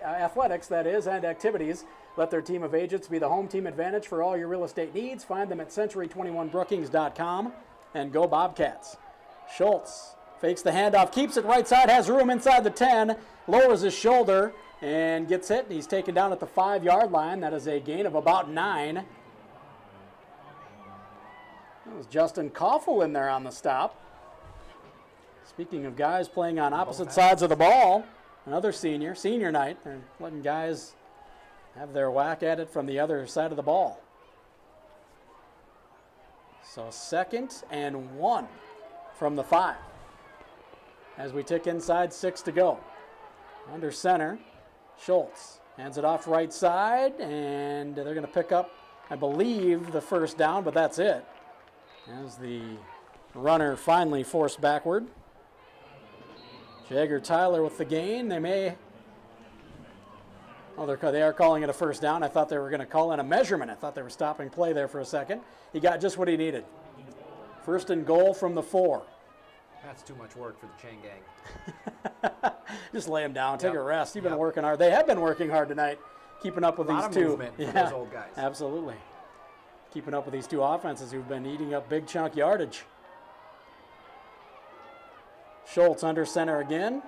athletics, that is, and activities. Let their team of agents be the home team advantage for all your real estate needs. Find them at century21brookings.com and go Bobcats. Schultz fakes the handoff, keeps it right side, has room inside the 10, lowers his shoulder, and gets hit. He's taken down at the 5-yard line. That is a gain of about 9. That was Justin Koffel in there on the stop. Speaking of guys playing on opposite sides of the ball, another senior night. They're letting guys have their whack at it from the other side of the ball. So 2nd and 1 from the 5. As we tick inside, 6 to go. Under center, Schultz hands it off right side, and they're going to pick up, I believe, the 1st down, but that's it. As the runner finally forced backward. Jagger Tyler with the gain. They are calling it a 1st down. I thought they were going to call in a measurement. I thought they were stopping play there for a second. He got just what he needed. First and goal from the 4. That's too much work for the chain gang. Just lay them down, take Yep. a rest. You've been Yep. working hard. They have been working hard tonight, keeping up with A these lot of two. movement for those old guys. Absolutely. Keeping up with these two offenses who've been eating up big chunk yardage. Schultz under center again.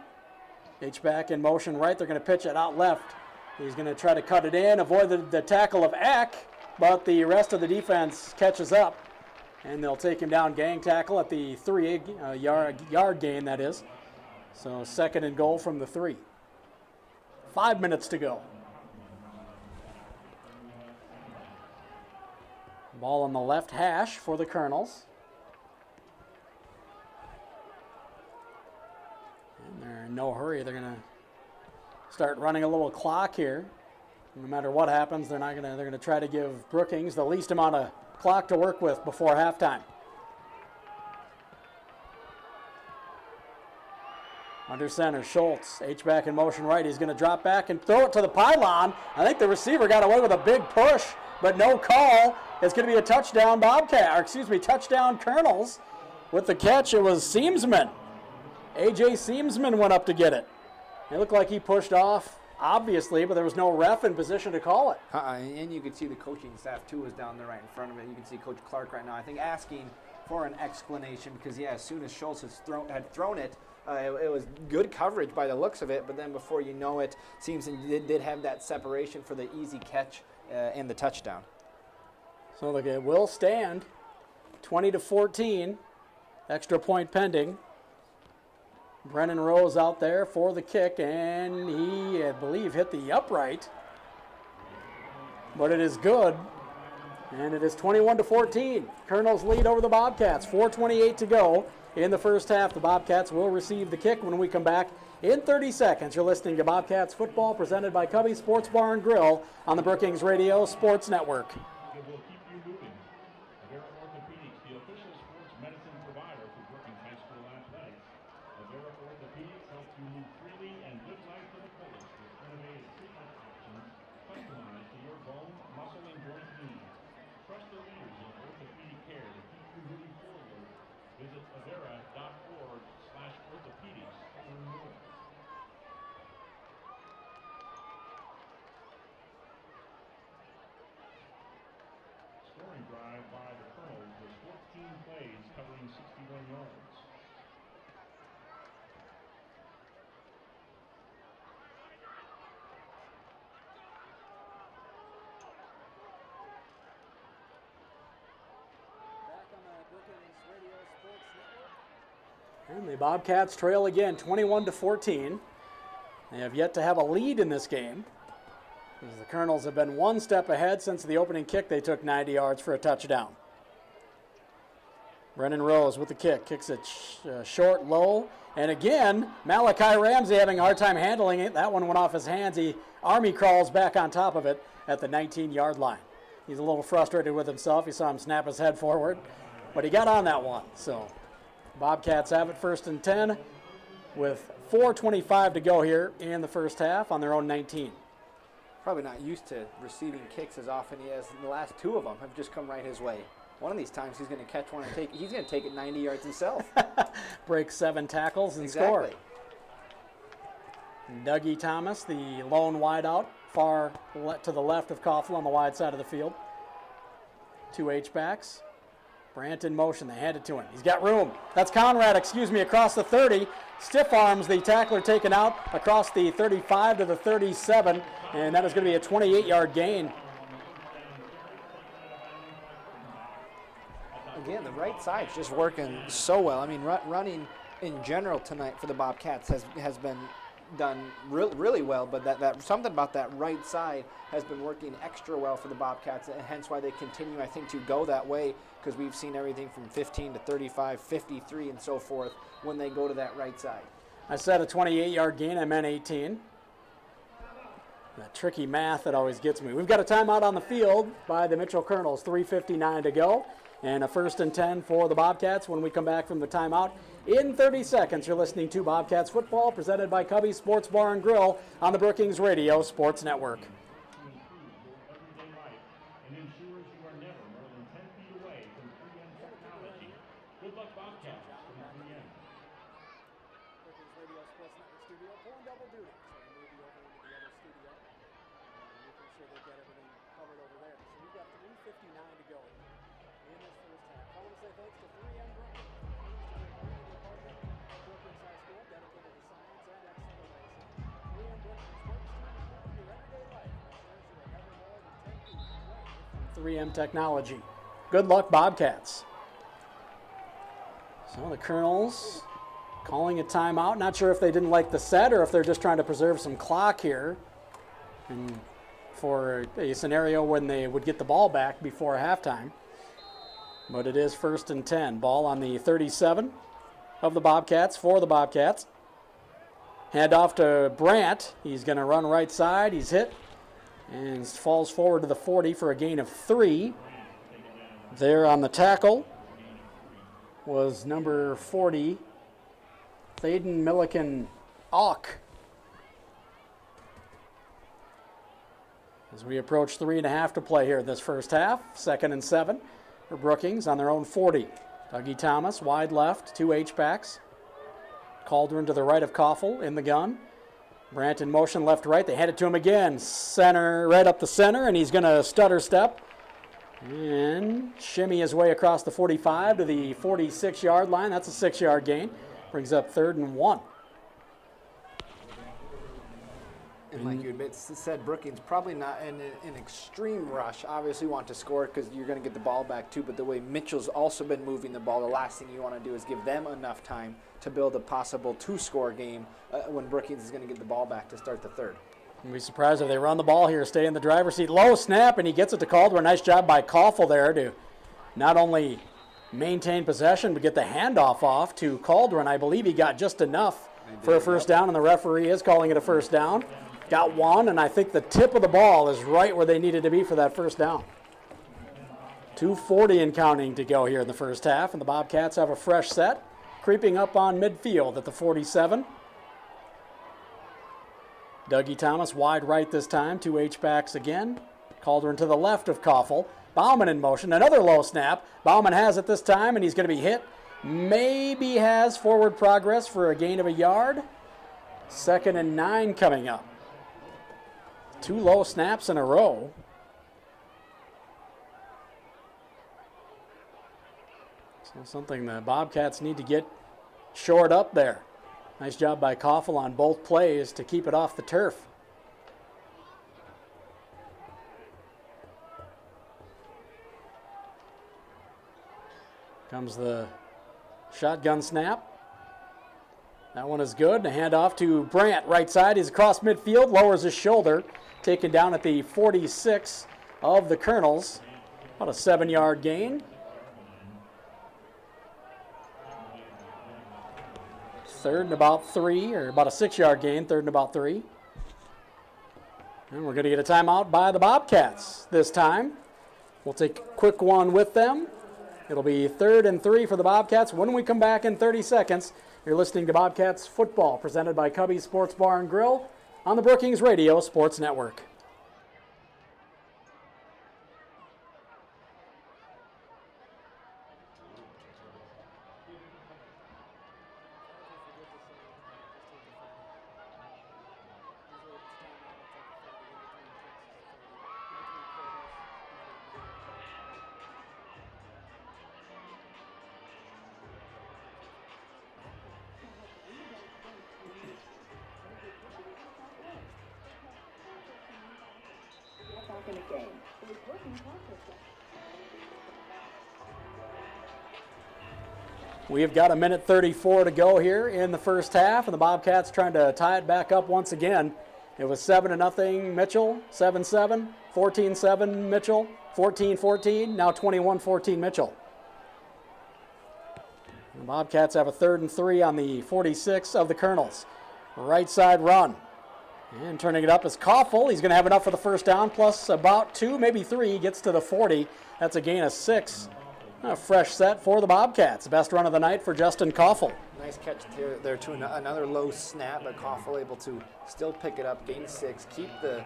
H-back in motion right. They're going to pitch it out left. He's going to try to cut it in, avoid the tackle of Ack, but the rest of the defense catches up. And they'll take him down, gang tackle at the 3 yard gain, that is. So second and goal from the 3. 5 minutes to go. Ball on the left hash for the Kernels. And they're in no hurry. They're going to start running a little clock here. No matter what happens, they're going to try to give Brookings the least amount of clock to work with before halftime. Under center, Schultz, H-back in motion right. He's going to drop back and throw it to the pylon. I think the receiver got away with a big push, but no call. It's going to be a touchdown touchdown Kernels. With the catch, it was Seamsman. A.J. Seamsman went up to get it. It looked like he pushed off, obviously, but there was no ref in position to call it. And you could see the coaching staff, too, was down there right in front of it. You can see Coach Clark right now, I think, asking for an explanation because, yeah, as soon as Schultz had thrown it, it was good coverage by the looks of it, but then before you know it, Seamson did have that separation for the easy catch and the touchdown. So look, it will stand 20-14, extra point pending. Brennan Rose out there for the kick, and he, I believe, hit the upright. But it is good, and it is 21-14. Kernels lead over the Bobcats, 4:28 to go in the first half. The Bobcats will receive the kick when we come back in 30 seconds. You're listening to Bobcats football presented by Cubby Sports Bar and Grill on the Brookings Radio Sports Network. It will keep you moving. Avera Orthopedics, the official sports medicine provider for Brookings High School athletics. Avera Orthopedics helps you move freely and live life to the fullest with innovative treatment options customized to your bone, muscle, and joint needs. Trust the leaders in orthopedic care to keep you moving forward. Visit avera.org/orthopedics to learn more. Scoring drive by the Kernels was 14 plays covering 61 yards. And the Bobcats trail again, 21-14. They have yet to have a lead in this game, as the Kernels have been one step ahead since the opening kick. They took 90 yards for a touchdown. Brennan Rose with the kick, kicks it short, low, and again, Malachi Ramsey having a hard time handling it. That one went off his hands. He army crawls back on top of it at the 19-yard line. He's a little frustrated with himself. You saw him snap his head forward, but he got on that one. So Bobcats have it first and 10 with 4:25 to go here in the first half on their own 19. Probably not used to receiving kicks as often as the last two of them have just come right his way. One of these times he's going to catch one and he's going to take it 90 yards himself. Break 7 tackles and Exactly. score. Dougie Thomas, the lone wideout, far to the left of Coughlin on the wide side of the field. 2 H-backs. Brandt in motion, they hand it to him. He's got room. That's Conrad, across the 30. Stiff arms the tackler taken out across the 35 to the 37, and that is going to be a 28-yard gain. Again, the right side's just working so well. I mean, running in general tonight for the Bobcats has been done really well, but that something about that right side has been working extra well for the Bobcats, and hence why they continue, I think, to go that way, because we've seen everything from 15 to 35, 53, and so forth when they go to that right side. I said a 28-yard gain. I meant 18. That tricky math that always gets me. We've got a timeout on the field by the Mitchell Kernels. 3:59 to go. And a first and 10 for the Bobcats when we come back from the timeout. In 30 seconds, you're listening to Bobcats football presented by Cubby Sports Bar and Grill on the Brookings Radio Sports Network. And ensures you are never more than 10 feet away from 3M technology. Good luck, Bobcats, from 3M. Brookings Radio Sports Network studio, pulling double duty. So they may be over into the other studio. Making sure they get everything covered over there. So we've got 3:59 to go in this first half. I want to say thanks to 3M Brookings. Brookings High School, dedicated to science and excellence. 3M Brookings works to improve your everyday life. Ensures you are never more than 10 feet away. 3M technology. Good luck, Bobcats. So the Kernels calling a timeout. Not sure if they didn't like the set or if they're just trying to preserve some clock here, and for a scenario when they would get the ball back before halftime. But it is 1st and 10. Ball on the 37 of the Bobcats, for the Bobcats. Hand off to Brandt. He's going to run right side. He's hit and falls forward to the 40 for a gain of 3. There on the tackle was number 40, Thaden Milliken-Auk. As we approach 3.5 to play here this first half, 2nd and 7 for Brookings on their own 40. Dougie Thomas, wide left, 2 H-backs. Caldron to the right of Koffel in the gun. Brandt in motion left-right. They hand it to him again. Center, right up the center, and he's going to stutter step and shimmy his way across the 45 to the 46-yard line. That's a 6-yard gain. Brings up 3rd and 1. And like you said, Brookings probably not in an extreme rush. Obviously want to score because you're going to get the ball back too, but the way Mitchell's also been moving the ball, the last thing you want to do is give them enough time to build a possible 2-score game when Brookings is going to get the ball back to start the third. I'd be surprised if they run the ball here, stay in the driver's seat. Low snap, and he gets it to Caldwell. Nice job by Koffel there to not only maintain possession, but get the handoff off to Caldwell. I believe he got just enough for a first down, and the referee is calling it a first down. Got one, and I think the tip of the ball is right where they needed to be for that first down. 2:40 and counting to go here in the first half, and the Bobcats have a fresh set, creeping up on midfield at the 47. Dougie Thomas wide right this time, 2 H-backs again. Caldron to the left of Koffel. Bauman in motion, another low snap. Bauman has it this time, and he's going to be hit. Maybe has forward progress for a gain of a yard. 2nd and 9 coming up. 2 low snaps in a row. So something the Bobcats need to get shored up there. Nice job by Koffel on both plays to keep it off the turf. Comes the shotgun snap. That one is good. A handoff to Brandt, right side. He's across midfield, lowers his shoulder. Taken down at the 46 of the Kernels. About a 7-yard gain. 3rd and about 3, or about a 6-yard gain, 3rd and about 3. And we're going to get a timeout by the Bobcats this time. We'll take a quick one with them. It'll be 3rd and 3 for the Bobcats. When we come back in 30 seconds, you're listening to Bobcats Football, presented by Cubby's Sports Bar and Grill on the Brookings Radio Sports Network. We have got 1:34 to go here in the first half, and the Bobcats trying to tie it back up once again. It was 7-0 Mitchell, 7-7, 14-7 Mitchell, 14-14, now 21-14 Mitchell. The Bobcats have a 3rd and 3 on the 46 of the Kernels. Right side run. And turning it up is Koffel. He's going to have enough for the first down, plus about 2, maybe 3. He gets to the 40. That's a gain of 6. A fresh set for the Bobcats. Best run of the night for Justin Koffel. Nice catch there to another low snap, but Koffel able to still pick it up, gain 6, keep the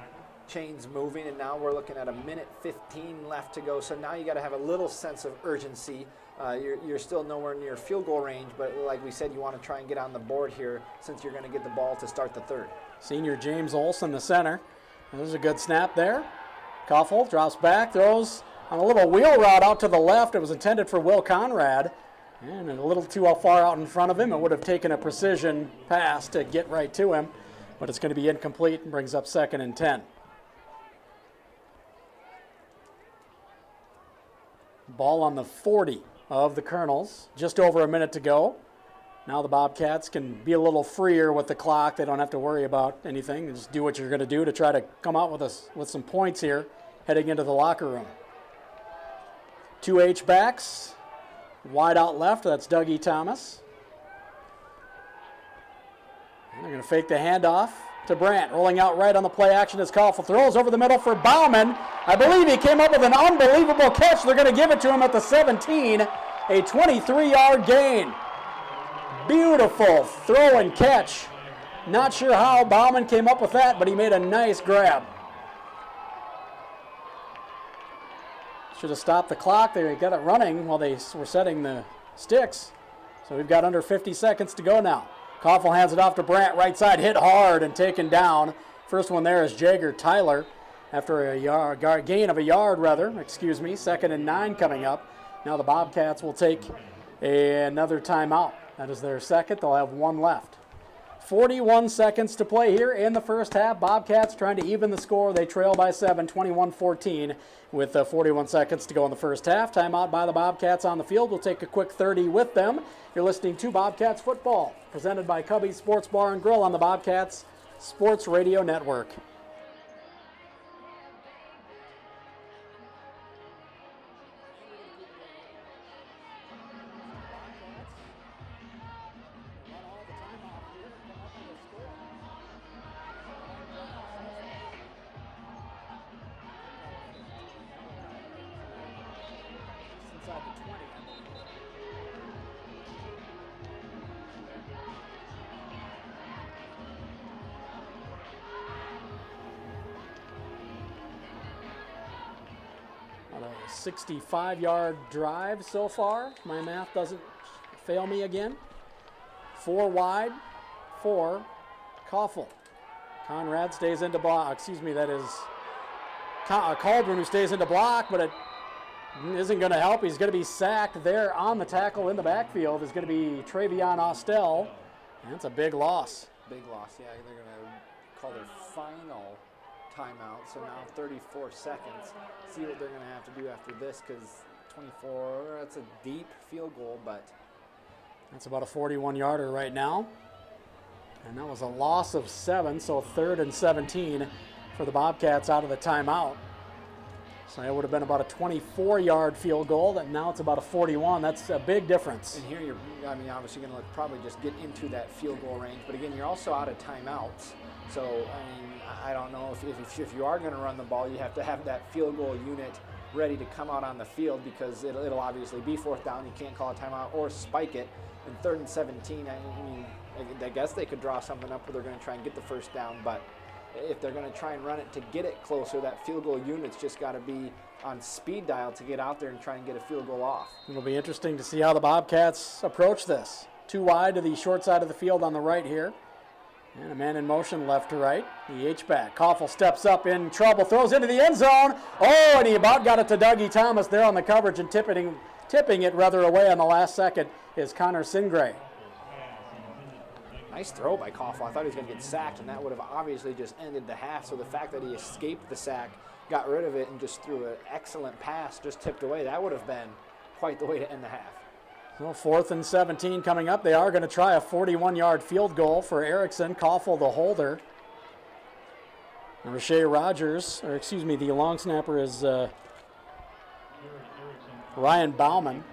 chains moving, and now we're looking at 1:15 left to go. So now you got to have a little sense of urgency. You're still nowhere near field goal range, but like we said, you want to try and get on the board here since you're going to get the ball to start the third. Senior James Olson, the center. And there's a good snap there. Koffel drops back, throws on a little wheel route out to the left. It was intended for Will Conrad, and a little too far out in front of him. It would have taken a precision pass to get right to him, but it's going to be incomplete and brings up 2nd and 10. Ball on the 40 of the Kernels. Just over a minute to go. Now the Bobcats can be a little freer with the clock. They don't have to worry about anything. They just do what you're going to do to try to come out with some points here heading into the locker room. 2 H-backs. Wide out left, that's Dougie Thomas. And they're going to fake the handoff to Brandt. Rolling out right on the play action as Koffel throws over the middle for Bauman. I believe he came up with an unbelievable catch. They're going to give it to him at the 17. A 23-yard gain. Beautiful throw and catch. Not sure how Bauman came up with that, but he made a nice grab. Should have stopped the clock. They got it running while they were setting the sticks. So we've got under 50 seconds to go now. Koffel hands it off to Brandt. Right side hit hard and taken down. First one there is Jagger Tyler after a gain of a yard, rather. Excuse me. 2nd and 9 coming up. Now the Bobcats will take another timeout. That is their second. They'll have one left. 41 seconds to play here in the first half. Bobcats trying to even the score. They trail by 7, 21-14 with 41 seconds to go in the first half. Timeout by the Bobcats on the field. We'll take a quick 30 with them. You're listening to Bobcats Football, presented by Cubby's Sports Bar and Grill on the Bobcats Sports Radio Network. On a 65-yard drive so far. My math doesn't fail me again. 4 wide for Koffel. Conrad stays into block. Excuse me, that is Cauldron who stays into block, but it isn't going to help. He's going to be sacked there on the tackle in the backfield. Is going to be Travion Austell. And that's a big loss. Big loss, yeah. They're going to call their final timeout. So now 34 seconds. See what they're going to have to do after this, because 24, that's a deep field goal, but that's about a 41-yarder right now. And that was a loss of 7, so 3rd and 17 for the Bobcats out of the timeout. So it would have been about a 24-yard field goal, and now it's about a 41. That's a big difference. And here you're, obviously going to probably just get into that field goal range, but again, you're also out of timeouts. So, I don't know if you are going to run the ball, you have to have that field goal unit ready to come out on the field, because it'll obviously be 4th down. You can't call a timeout or spike it. And 3rd and 17, I guess they could draw something up where they're going to try and get the 1st down, but if they're going to try and run it to get it closer, that field goal unit's just got to be on speed dial to get out there and try and get a field goal off. It'll be interesting to see how the Bobcats approach this. 2 wide to the short side of the field on the right here. And a man in motion left to right. The H-back. Koffel steps up in trouble, throws into the end zone. Oh, and he about got it to Dougie Thomas there on the coverage, and tipping it rather away on the last second is Connor Singray. Nice throw by Koffel. I thought he was going to get sacked, and that would have obviously just ended the half. So the fact that he escaped the sack, got rid of it, and just threw an excellent pass, just tipped away, that would have been quite the way to end the half. Well, 4th and 17 coming up. They are going to try a 41-yard field goal for Erickson. Koffel, the holder. And Rashay Rogers, or excuse me, the long snapper is Ryan Bauman.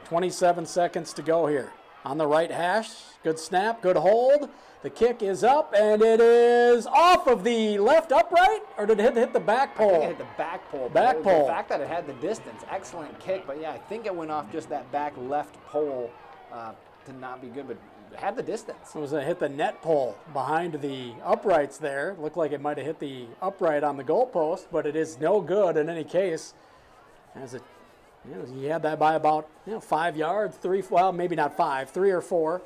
27 seconds to go here. On the right hash, good snap, good hold. The kick is up, and it is off of the left upright, or did it hit the back pole? I think it hit the back pole. Back pole. The fact that it had the distance, excellent kick, but yeah, I think it went off just that back left pole to not be good, but had the distance. It was a hit the net pole behind the uprights there. Looked like it might have hit the upright on the goalpost, but it is no good in any case. As it, he had that by about 5 yards, well, maybe not 5, 3 or 4,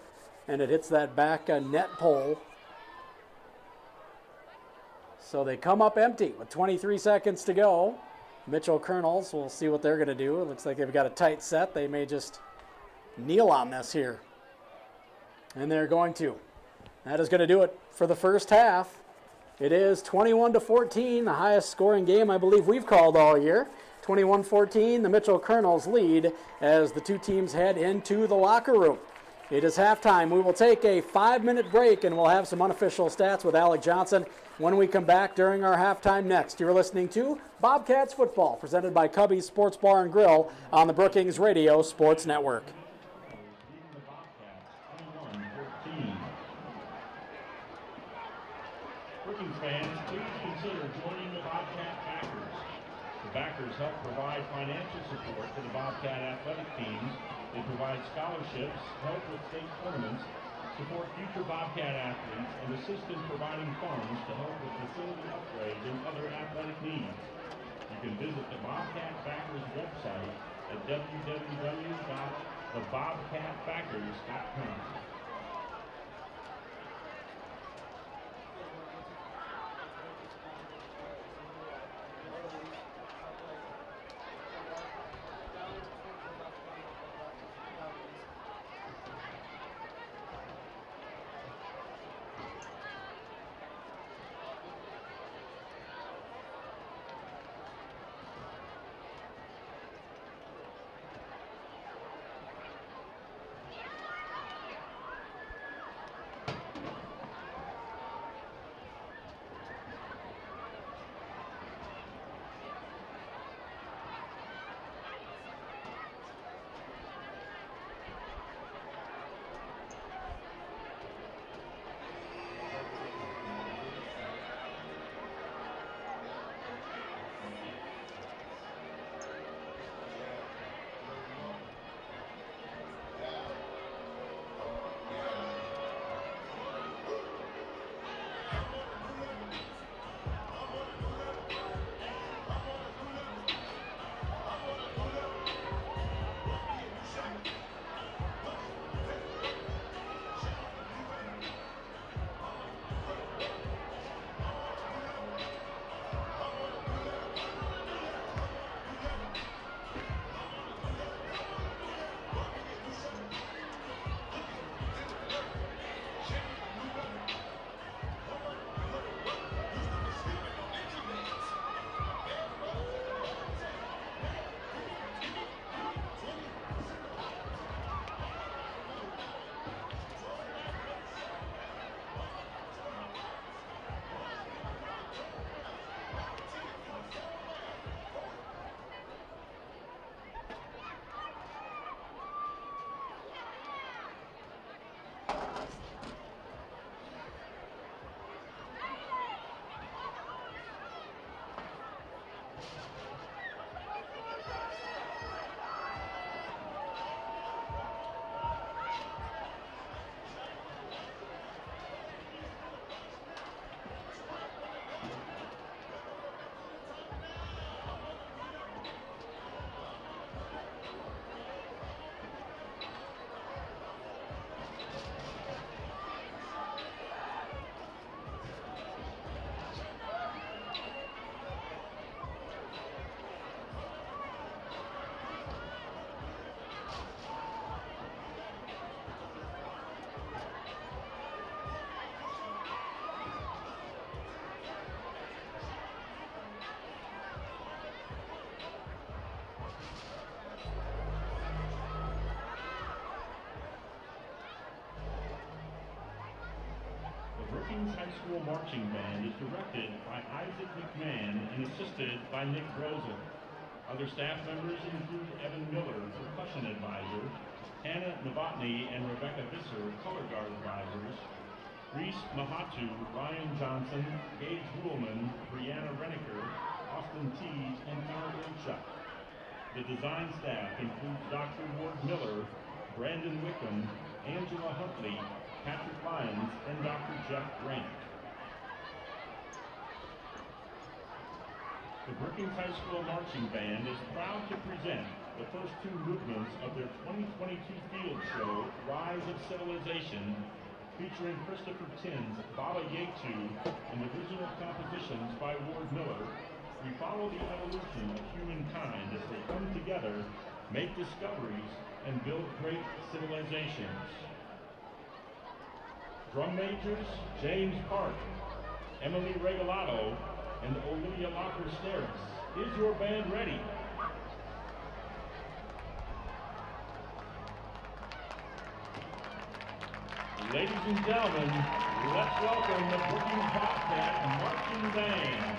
and it hits that back net pole. So they come up empty with 23 seconds to go. Mitchell Kernels, we'll see what they're going to do. It looks like they've got a tight set. They may just kneel on this here. And they're going to. That is going to do it for the first half. It is 21-14, the highest scoring game I believe we've called all year. 21-14, the Mitchell Kernels lead as the two teams head into the locker room. It is halftime. We will take a 5-minute break and we'll have some unofficial stats with Alec Johnson when we come back during our halftime next. You're listening to Bobcats Football, presented by Cubby's Sports Bar and Grill on the Brookings Radio Sports Network. Brookings fans, please consider joining the Bobcat backers. The backers help provide financial support to the Bobcat athletic teams. They provide scholarships, help with state tournaments, support future Bobcat athletes, and assist in providing funds to help with facility upgrades and other athletic needs. You can visit the Bobcat Backers website at www.thebobcatbackers.com. Brookings High School Marching Band is directed by Isaac McMahon and assisted by Nick Grozel. Other staff members include Evan Miller, percussion advisor, Hannah Novotny and Rebecca Visser, color guard advisors, Reese Mahatu, Ryan Johnson, Gage Ruhlman, Brianna Reniker, Austin Tees, and Connor Wilczak. The design staff includes Dr. Ward Miller, Brandon Wickham, Angela Huntley, Patrick Lyons, and Dr. Jeff Grant. The Brookings High School Marching Band is proud to present the first two movements of their 2022 field show, Rise of Civilization, featuring Christopher Tin's Baba Yetu and original compositions by Ward Miller. We follow the evolution of humankind as they come together, make discoveries, and build great civilizations. Drum majors James Park, Emily Regalado, and Olivia Locker-Steris. Is your band ready? Ladies and gentlemen, let's welcome the Brookings Bobcat Marching Band.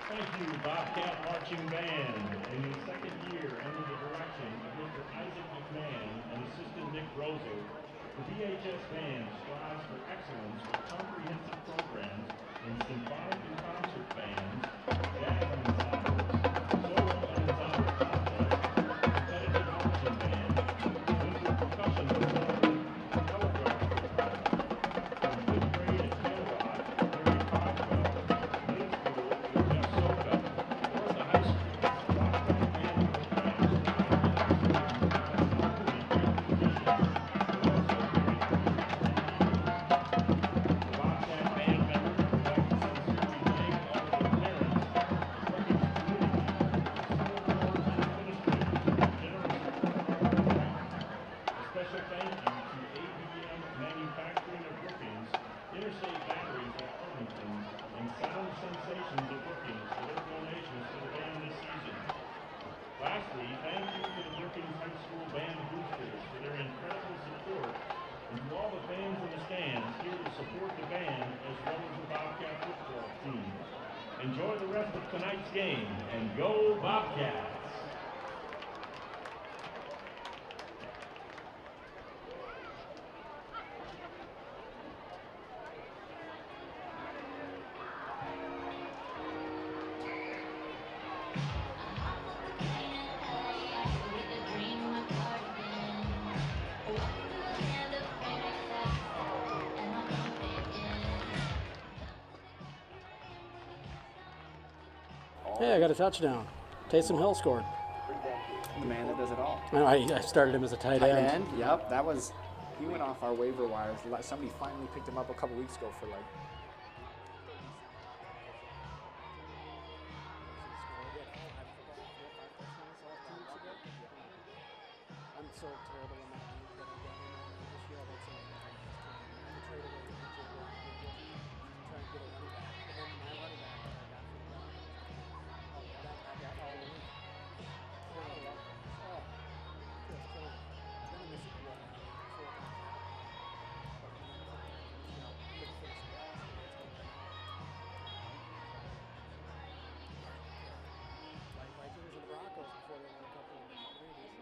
Thank you, Bobcat Marching Band. In his second year under the direction of Mr. Isaac McMahon and Assistant Nick Roser, the BHS Band strives for excellence with comprehensive programs in symphonic and concert bands, jazz ensembles, solo and ensemble contests, competitive marching band, winter percussion ensemble, telegraph orchestra, from fifth grade at Tailrock, Larry Coswell, middle school with Jeff Soka, or at the high school, Bobcat Band programs strive for excellence in not only great musicians, but also great the Bobcat Band members would like to sincerely thank all of their parents, the Brookings community, school board and administrators for their generous support of our program. A special thank you to ABM Manufacturing of Brookings, Interstate Batteries at Arlington, and Sound Sensations of Brookings for their donations to the band this season. Lastly, thank you to the Brookings High School Band Boosters for their incredible support, and to all the fans in the stands here to support the band as well as the Bobcat football team. Enjoy the rest of tonight's game, and go Bobcats! Hey, I got a touchdown. Taysom Hill scored. The man that does it all. I started him as a tight end. And yep, that was, he went off our waiver wires. Somebody finally picked him up a couple weeks ago for like. I'm so terrible in that league that I got him in this year. That's I traded away to try and get a running back. And then my running back that I got from the I got all the week. Oh, just killing me. Then I missed it one. Like Vikings and the Broncos before they won a couple of movies.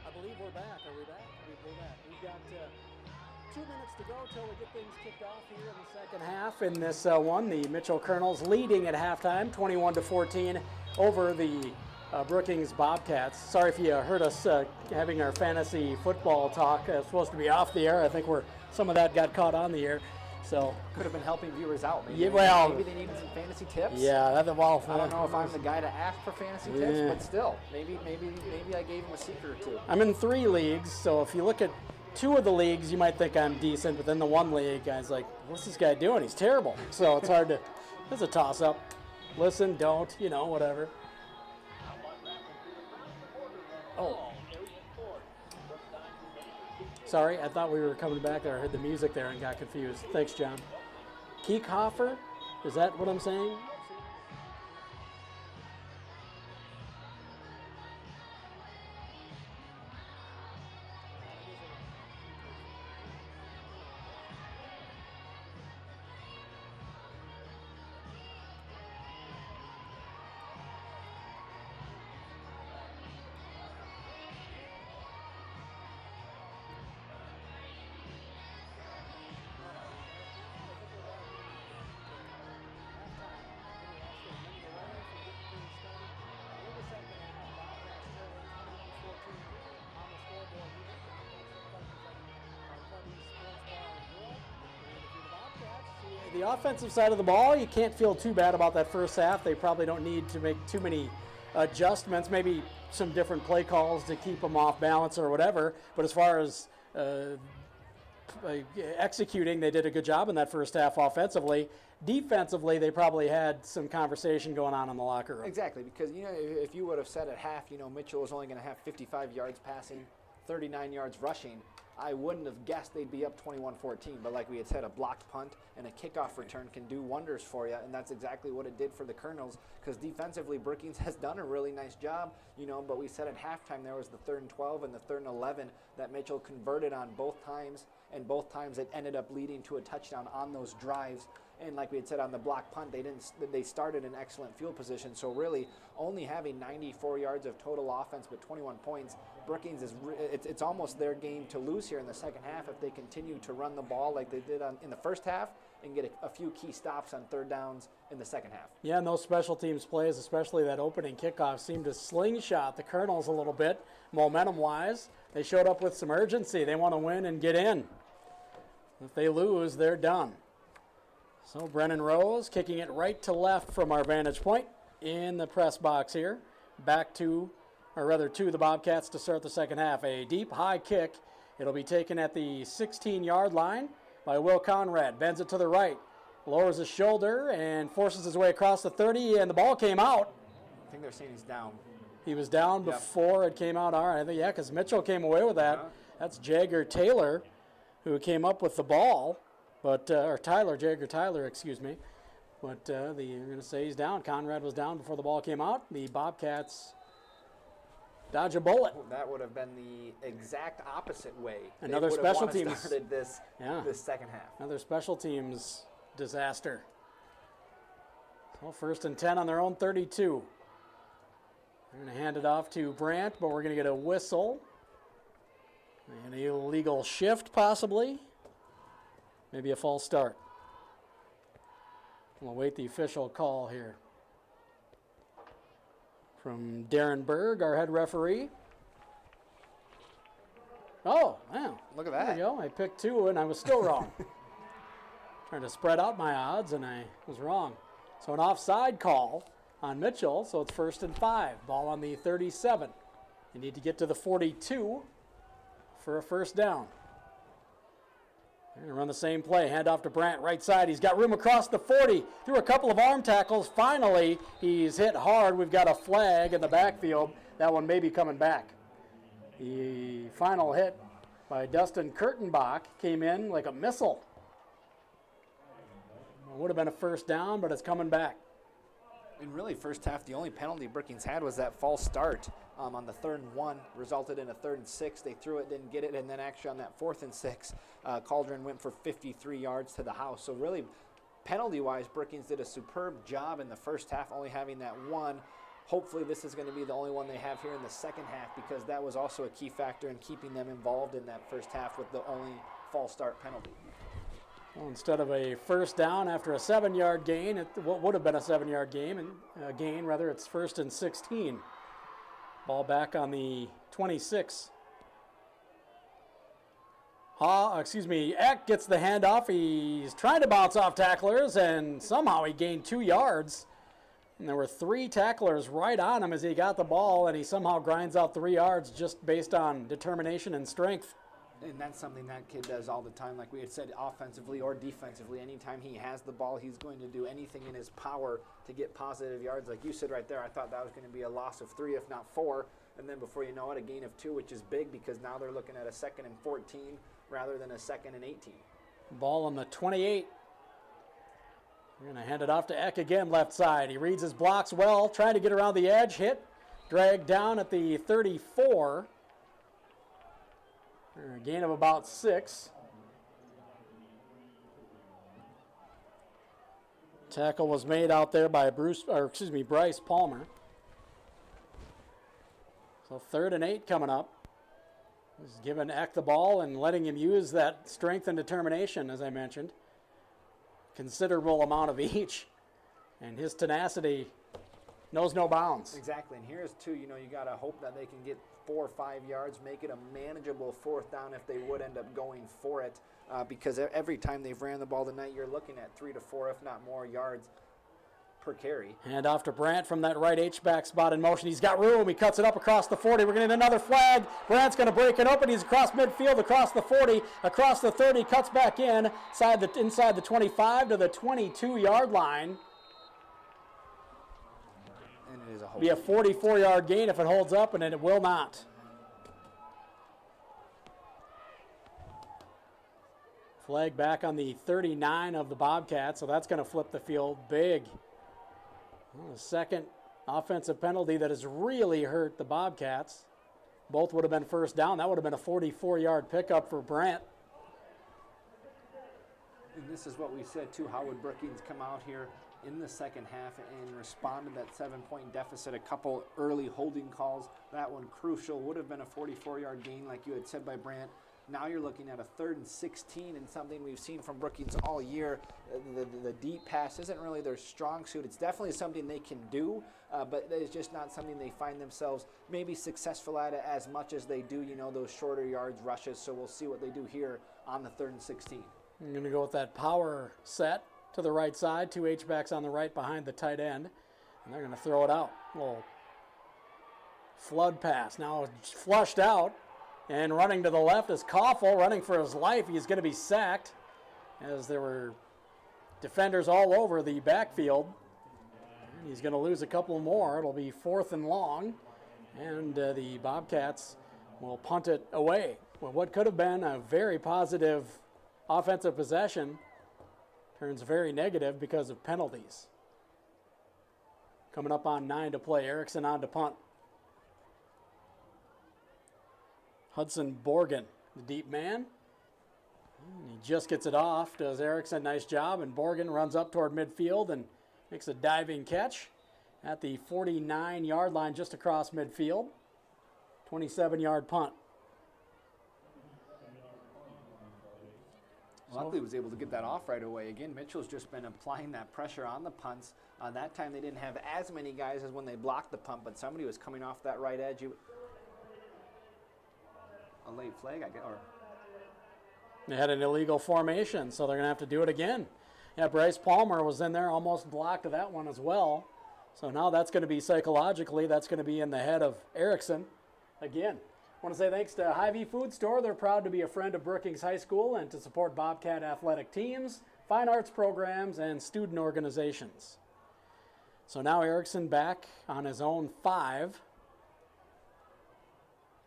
I believe we're back. Are we back? We're back. We've got 2 minutes to go till we get things kicked off here in the second half. In this one, the Mitchell Kernels leading at halftime, 21-14 over the Brookings Bobcats. Sorry if you heard us having our fantasy football talk. Supposed to be off the air. I think some of that got caught on the air. So Could have been helping viewers out. Maybe, Yeah, well- maybe they needed some fantasy tips. yeah, that's a ball. I don't know if I'm the guy to ask for fantasy tips, but still, maybe I gave him a secret or two. I'm in 3 leagues, so if you look at 2 of the leagues, you might think I'm decent, but then the 1 league, guy's like, what's this guy doing? He's terrible. So it's hard to, it's a toss-up. Listen, don't, you know, whatever. Oh. Sorry, I thought we were coming back there. I heard the music there and got confused. Thanks, John. Kiekhofer? Is that what I'm saying? The offensive side of the ball, you can't feel too bad about that first half. They probably don't need to make too many adjustments, maybe some different play calls to keep them off balance or whatever. But as far as executing, they did a good job in that first half offensively. Defensively, they probably had some conversation going on in the locker room. Exactly, because you know if you would have said at half, you know Mitchell was only going to have 55 yards passing, 39 yards rushing, I wouldn't have guessed they'd be up 21-14. But like we had said, a blocked punt and a kickoff return can do wonders for you, and that's exactly what it did for the Kernels. Because defensively, Brookings has done a really nice job, you know. But we said at halftime there was the 3rd and 12 and the 3rd and 11 that Mitchell converted on both times, and both times it ended up leading to a touchdown on those drives. And like we had said on the block punt, they started in excellent field position. So really, only having 94 yards of total offense but 21 points, Brookings it's almost their game to lose here in the second half if they continue to run the ball like they did in the first half and get a few key stops on 3rd downs in the second half. Yeah, and those special teams plays, especially that opening kickoff, seemed to slingshot the Kernels a little bit, momentum-wise. They showed up with some urgency. They want to win and get in. If they lose, they're done. So Brennan Rose kicking it right to left from our vantage point in the press box here. Back to, or rather to the Bobcats to start the second half. A deep, high kick. It'll be taken at the 16-yard line by Will Conrad. Bends it to the right. Lowers his shoulder and forces his way across the 30, and the ball came out. I think they're saying he's down. He was down before it came out. All right, I think, yeah, because Mitchell came away with that. That's Jagger Taylor who came up with the ball. But or Jagger Tyler, excuse me. But you're going to say he's down. Conrad was down before the ball came out. The Bobcats dodge a bullet. That would have been the exact opposite way. Another special teams started this second half. Another special teams disaster. So 1st and 10 on their own 32. They're going to hand it off to Brandt, but we're going to get a whistle. An illegal shift, possibly. Maybe a false start. We'll await the official call here from Darren Berg, our head referee. Oh, wow. Look at that. There you go. I picked 2 and I was still wrong. Trying to spread out my odds and I was wrong. So an offside call on Mitchell, so it's 1st and 5. Ball on the 37. You need to get to the 42 for a first down. They're going to run the same play. Hand off to Brandt, right side. He's got room across the 40. Through a couple of arm tackles. Finally, he's hit hard. We've got a flag in the backfield. That one may be coming back. The final hit by Dustin Kurtenbach came in like a missile. It would have been a first down, but it's coming back. And really, first half, the only penalty Brookings had was that false start on the 3rd and 1, resulted in a 3rd and 6. They threw it, didn't get it, and then actually on that 4th and 6, Cauldron went for 53 yards to the house. So really, penalty-wise, Brookings did a superb job in the first half, only having that one. Hopefully this is going to be the only one they have here in the second half, because that was also a key factor in keeping them involved in that first half with the only false start penalty. Well, instead of a first down after a 7-yard gain, what would have been a 7-yard gain, it's 1st and 16. Ball back on the 26. Eck gets the handoff. He's trying to bounce off tacklers, and somehow he gained 2 yards. And there were 3 tacklers right on him as he got the ball, and he somehow grinds out 3 yards just based on determination and strength. And that's something that kid does all the time, like we had said, offensively or defensively. Anytime he has the ball, he's going to do anything in his power to get positive yards. Like you said right there, I thought that was going to be a loss of 3, if not 4. And then before you know it, a gain of 2, which is big because now they're looking at a 2nd and 14 rather than a 2nd and 18. Ball on the 28. We're going to hand it off to Eck again, left side. He reads his blocks well, trying to get around the edge, hit, dragged down at the 34. A gain of about 6. Tackle was made out there by Bryce Palmer. So 3rd and 8 coming up. He's giving Eck the ball and letting him use that strength and determination, as I mentioned. Considerable amount of each. And his tenacity knows no bounds. Exactly, and here's 2. You got to hope that they can get 4 or 5 yards, make it a manageable 4th down if they would end up going for it. Because every time they've ran the ball tonight, you're looking at 3 to 4, if not more, yards per carry. Hand off to Brandt from that right H-back spot in motion. He's got room. He cuts it up across the 40. We're going to get another flag. Brandt's going to break it open. He's across midfield, across the 40, across the 30, cuts back inside the 25 to the 22-yard line. And it is a hold. Be a 44-yard gain if it holds up, and it will not. Flag back on the 39 of the Bobcats, so that's going to flip the field big. Well, the second offensive penalty that has really hurt the Bobcats. Both would have been 1st down. That would have been a 44-yard pickup for Brandt. And this is what we said, too. How would Brookings come out here in the second half and respond to that 7-point deficit? A couple early holding calls. That one crucial. Would have been a 44-yard gain, like you had said by Brandt. Now you're looking at a 3rd and 16, and something we've seen from Brookings all year. The deep pass isn't really their strong suit. It's definitely something they can do, but it's just not something they find themselves maybe successful at it as much as they do, those shorter yards rushes. So we'll see what they do here on the 3rd and 16. I'm going to go with that power set to the right side. 2 H-backs on the right behind the tight end, and they're going to throw it out. Little flood pass. Now it's flushed out. And running to the left is Koffel, running for his life. He's going to be sacked as there were defenders all over the backfield. And he's going to lose a couple more. It'll be 4th and long, and the Bobcats will punt it away. Well, what could have been a very positive offensive possession turns very negative because of penalties. Coming up on 9 to play. Erickson on to punt. Hudson Borgen, the deep man. And he just gets it off. Does Erickson nice job, and Borgen runs up toward midfield and makes a diving catch at the 49-yard line just across midfield. 27-yard punt. Luckily was able to get that off right away. Again, Mitchell's just been applying that pressure on the punts. That time they didn't have as many guys as when they blocked the punt, but somebody was coming off that right edge. A late flag, I guess, or they had an illegal formation, so they're going to have to do it again. Yeah, Bryce Palmer was in there, almost blocked that one as well. So now that's going to be psychologically, that's going to be in the head of Erickson again. I want to say thanks to Hy-Vee Food Store. They're proud to be a friend of Brookings High School and to support Bobcat athletic teams, fine arts programs, and student organizations. So now Erickson back on his own 5.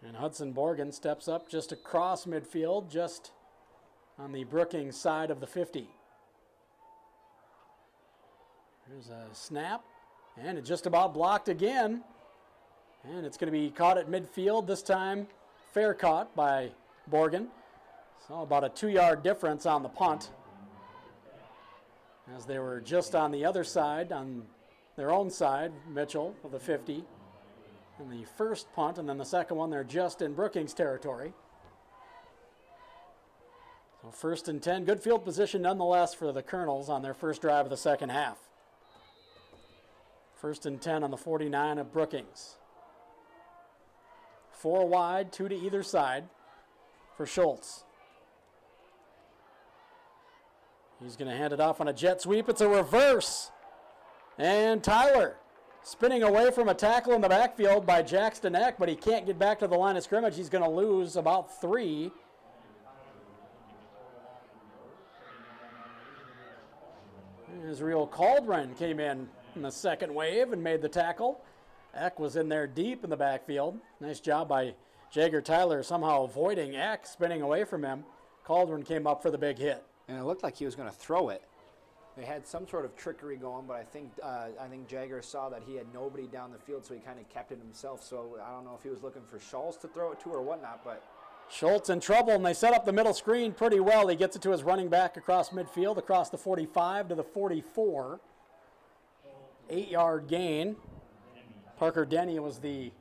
And Hudson Borgen steps up just across midfield, just on the Brookings side of the 50. Here's a snap, and it just about blocked again. And it's going to be caught at midfield, this time fair caught by Borgen. So about a 2-yard difference on the punt, as they were just on the other side, on their own side, Mitchell of the 50. And the first punt, and then the second one, they're just in Brookings territory. So 1st and 10. Good field position nonetheless for the Kernels on their first drive of the second half. 1st and 10 on the 49 of Brookings. 4 wide, 2 to either side for Schultz. He's going to hand it off on a jet sweep. It's a reverse. And Tyler spinning away from a tackle in the backfield by Jackson Eck, but he can't get back to the line of scrimmage. He's going to lose about 3. Israel Caldron came in the second wave and made the tackle. Eck was in there deep in the backfield. Nice job by Jagger Tyler somehow avoiding Eck, spinning away from him. Caldron came up for the big hit. And it looked like he was going to throw it. They had some sort of trickery going, but I think Jagger saw that he had nobody down the field, so he kind of kept it himself. So I don't know if he was looking for Schultz to throw it to or whatnot, but Schultz in trouble, and they set up the middle screen pretty well. He gets it to his running back across midfield, across the 45 to the 44. 8-yard gain. Parker Denny was the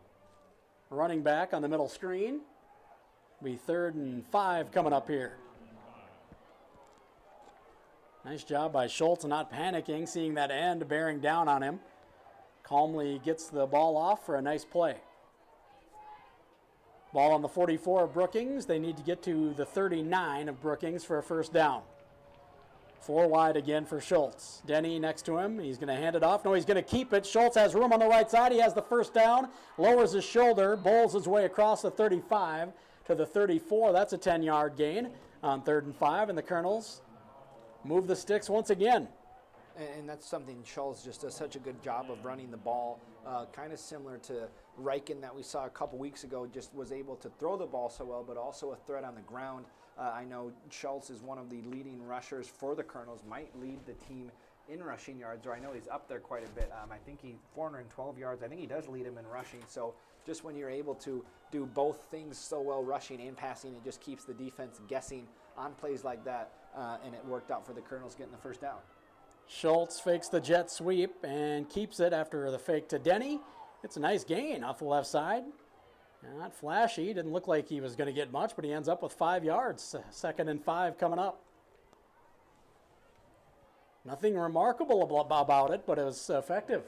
running back on the middle screen. Be 3rd and 5 coming up here. Nice job by Schultz not panicking, seeing that end bearing down on him. Calmly gets the ball off for a nice play. Ball on the 44 of Brookings. They need to get to the 39 of Brookings for a first down. 4 wide again for Schultz. Denny next to him. He's going to hand it off. No, he's going to keep it. Schultz has room on the right side. He has the first down. Lowers his shoulder. Bowls his way across the 35 to the 34. That's a 10-yard gain on 3rd and 5. And the Kernels move the sticks once again. And that's something Schultz just does such a good job of running the ball, kind of similar to Reichen that we saw a couple weeks ago, just was able to throw the ball so well, but also a threat on the ground. I know Schultz is one of the leading rushers for the Kernels, might lead the team in rushing yards, or I know he's up there quite a bit. I think he's 412 yards. I think he does lead him in rushing. So just when you're able to do both things so well, rushing and passing, it just keeps the defense guessing on plays like that, and it worked out for the Kernels getting the first down. Schultz fakes the jet sweep and keeps it after the fake to Denny. It's a nice gain off the left side. Not flashy. Didn't look like he was going to get much, but he ends up with 5 yards. 2nd and 5 coming up. Nothing remarkable about it, but it was effective.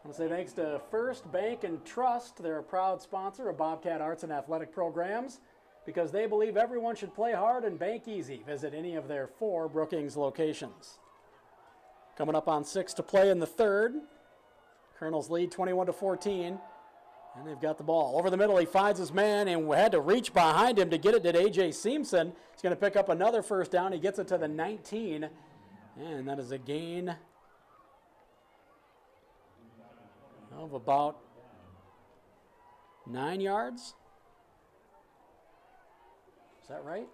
I want to say thanks to First Bank and Trust. They're a proud sponsor of Bobcat Arts and Athletic programs because they believe everyone should play hard and bank easy. Visit any of their 4 Brookings locations. Coming up on 6 to play in the 3rd. Kernels lead 21-14. And they've got the ball. Over the middle, he finds his man and had to reach behind him to get it to A.J. Simpson. He's going to pick up another first down. He gets it to the 19. And that is a gain of about 9 yards. Is that right?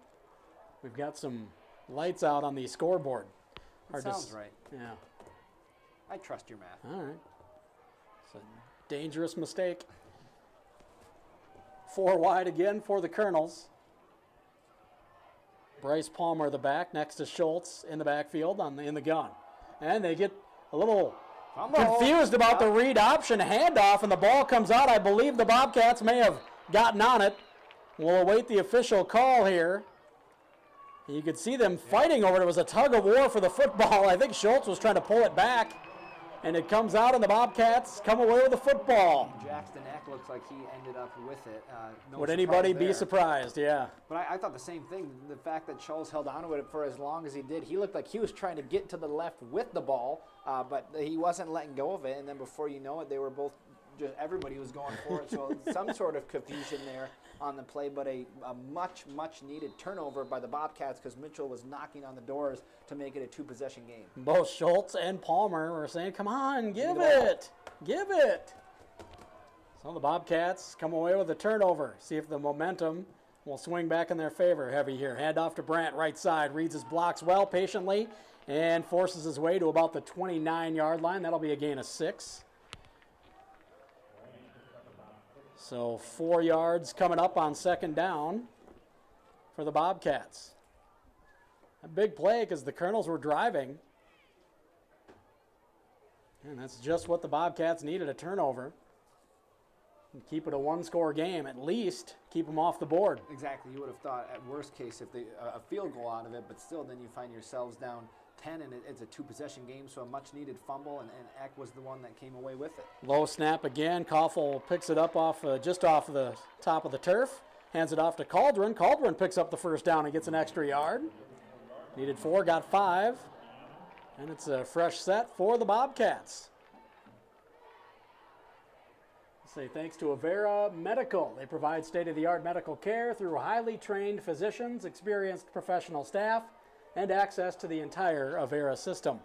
We've got some lights out on the scoreboard. Sounds right. Yeah. I trust your math. All right. It's a dangerous mistake. 4 wide again for the Kernels. Bryce Palmer, the back, next to Schultz in the backfield in the gun. And they get a little confused about the read option handoff, and the ball comes out. I believe the Bobcats may have gotten on it. We'll await the official call here. You could see them fighting over it. It was a tug of war for the football. I think Schultz was trying to pull it back, and it comes out, and the Bobcats come away with the football. Jackson Eck looks like he ended up with it. No Would anybody there. be surprised? Yeah. But I thought the same thing. The fact that Schultz held on to it for as long as he did, he looked like he was trying to get to the left with the ball, but he wasn't letting go of it. And then before you know it, they were both, just everybody was going for it. So some sort of confusion there on the play, but a much needed turnover by the Bobcats because Mitchell was knocking on the doors to make it a 2-possession game. Both Schultz and Palmer were saying, come on, give it. So the Bobcats come away with a turnover. See if the momentum will swing back in their favor. Heavy here. Hand off to Brandt, right side. Reads his blocks well, patiently, and forces his way to about the 29-yard line. That'll be a gain of 6. So 4 yards coming up on 2nd down for the Bobcats. A big play because the Kernels were driving. And that's just what the Bobcats needed, a turnover. And keep it a 1-score game, at least keep them off the board. Exactly. You would have thought at worst case if they a field goal out of it, but still then you find yourselves down 10 and it's a 2-possession game, so a much needed fumble, and Eck was the one that came away with it. Low snap again. Koffel picks it up just off the top of the turf, hands it off to Caldron. Caldron picks up the first down and gets an extra yard. Needed 4, got 5. And it's a fresh set for the Bobcats. Say thanks to Avera Medical. They provide state-of-the-art medical care through highly trained physicians, experienced professional staff, and access to the entire Avera system.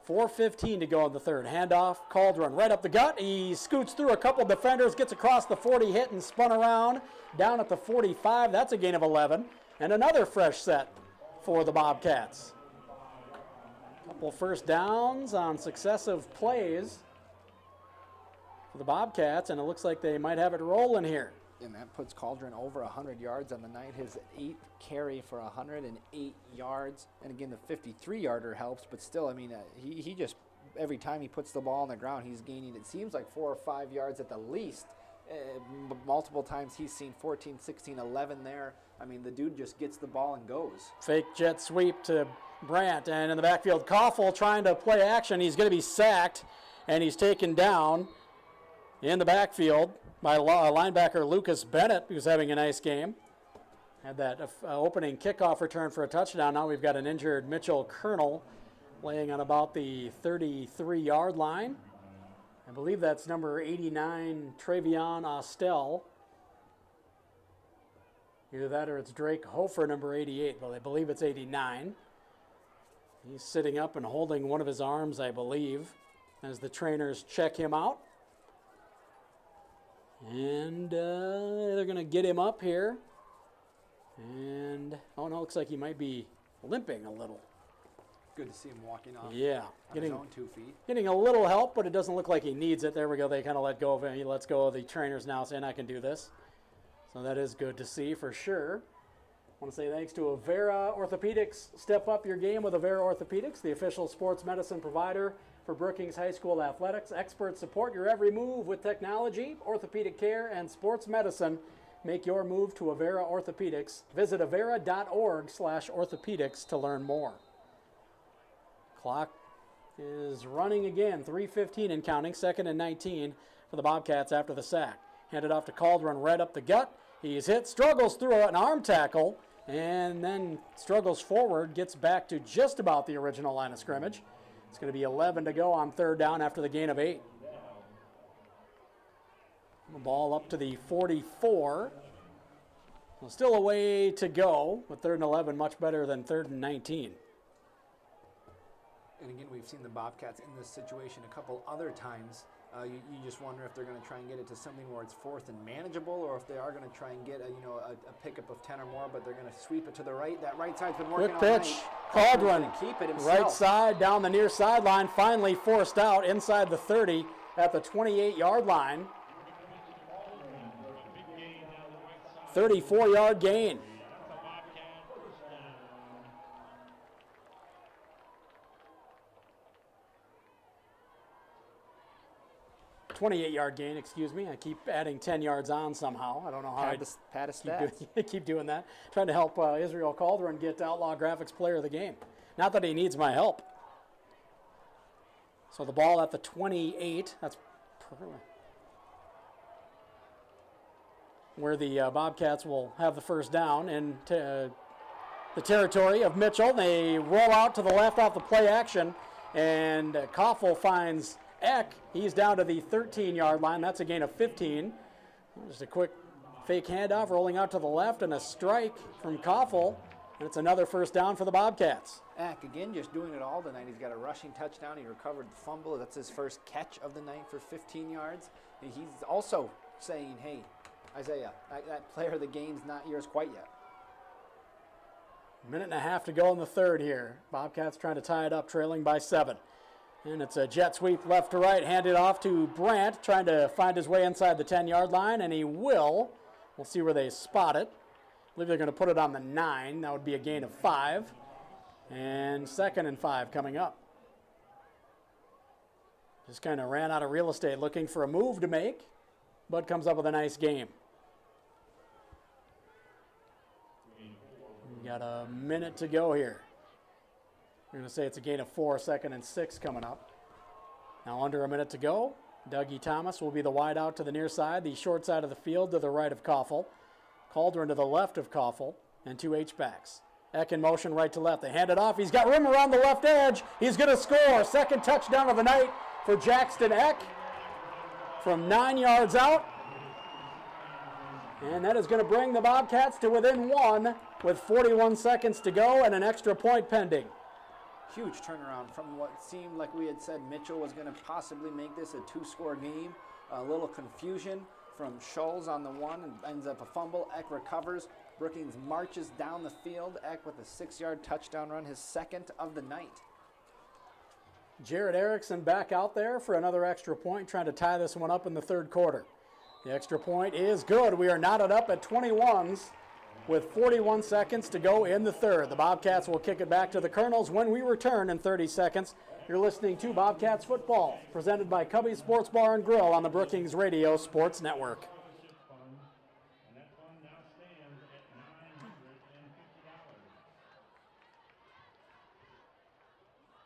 4:15 to go in the third. Handoff, Cauldron right up the gut. He scoots through a couple defenders, gets across the 40, hit and spun around down at the 45. That's a gain of 11. And another fresh set for the Bobcats. Couple first downs on successive plays for the Bobcats, and it looks like they might have it rolling here. And that puts Cauldron over 100 yards on the night. His 8th carry for 108 yards. And again, the 53-yarder helps, but still, I mean, he just, every time he puts the ball on the ground, he's gaining, it seems like 4 or 5 yards at the least. Multiple times he's seen 14, 16, 11 there. I mean, the dude just gets the ball and goes. Fake jet sweep to Brandt, and in the backfield, Koffel trying to play action. He's going to be sacked, and he's taken down in the backfield by linebacker Lucas Bennett, who's having a nice game. Had that opening kickoff return for a touchdown. Now we've got an injured Mitchell Kernel laying on about the 33-yard line. I believe that's number 89, Travion Ostel. Either that or it's Drake Hofer, number 88, but I believe it's 89. He's sitting up and holding one of his arms, I believe, as the trainers check him out. And they're going to get him up here. And, oh no, looks like he might be limping a little. Good to see him walking off Yeah, on his own 2 feet. Getting a little help, but it doesn't look like he needs it. There we go. They kind of let go of him. He lets go of the trainers now, saying, I can do this. So that is good to see for sure. I want to say thanks to Avera Orthopedics. Step up your game with Avera Orthopedics, the official sports medicine provider for Brookings High School athletics. Experts support your every move with technology, orthopedic care, and sports medicine. Make your move to Avera Orthopedics. Visit avera.org/orthopedics to learn more. Clock is running again. 3:15 and counting. 2nd and 19 for the Bobcats after the sack. Handed off to Cauldron right up the gut. He's hit, struggles through an arm tackle, and then struggles forward, gets back to just about the original line of scrimmage. It's going to be 11 to go on 3rd down after the gain of 8. The ball up to the 44. Well, still a way to go, but 3rd and 11 much better than 3rd and 19. And again, we've seen the Bobcats in this situation a couple other times. You just wonder if they're going to try and get it to something where it's 4th and manageable, or if they are going to try and get a pickup of 10 or more, but they're going to sweep it to the right. That right side's been working Quick pitch, Cauldron, keep it himself. Right side down the near sideline, finally forced out inside the 30 at the 28-yard line. 34-yard gain. 28-yard gain, excuse me. I keep adding 10 yards on somehow. I don't know how I keep doing that. Trying to help Israel Cauldron get Outlaw Graphics Player of the Game. Not that he needs my help. So the ball at the 28. That's where the Bobcats will have the first down in the territory of Mitchell. They roll out to the left off the play action, and Koffel finds Eck. He's down to the 13-yard line. That's a gain of 15. Just a quick fake handoff, rolling out to the left, and a strike from Koffel. And it's another first down for the Bobcats. Eck, again, just doing it all tonight. He's got a rushing touchdown. He recovered the fumble. That's his first catch of the night for 15 yards. And he's also saying, hey, Isaiah, that player of the game's not yours quite yet. Minute and a half to go in the third here. Bobcats trying to tie it up, trailing by 7. And it's a jet sweep left to right, handed off to Brandt, trying to find his way inside the 10-yard line, and he will. We'll see where they spot it. I believe they're going to put it on the 9. That would be a gain of 5. And 2nd and 5 coming up. Just kind of ran out of real estate looking for a move to make, but comes up with a nice game. We got a minute to go here. We're going to say it's a gain of 4, 2nd and 6 coming up. Now under a minute to go. Dougie Thomas will be the wide out to the near side, the short side of the field to the right of Koffel. Cauldron to the left of Koffel, and 2 H-backs. Eck in motion right to left. They hand it off. He's got room around the left edge. He's going to score. Second touchdown of the night for Jackson Eck from 9 yards out. And that is going to bring the Bobcats to within 1 with 41 seconds to go and an extra point pending. Huge turnaround from what seemed like we had said Mitchell was going to possibly make this a 2-score game. A little confusion from Scholes on the one and ends up a fumble. Eck recovers. Brookings marches down the field. Eck with a 6-yard touchdown run, his second of the night. Jared Erickson back out there for another extra point, trying to tie this one up in the third quarter. The extra point is good. We are knotted up at 21s with 41 seconds to go in the third. The Bobcats will kick it back to the Kernels when we return in 30 seconds. You're listening to Bobcats Football, presented by Cubby's Sports Bar and Grill on the Brookings Radio Sports Network.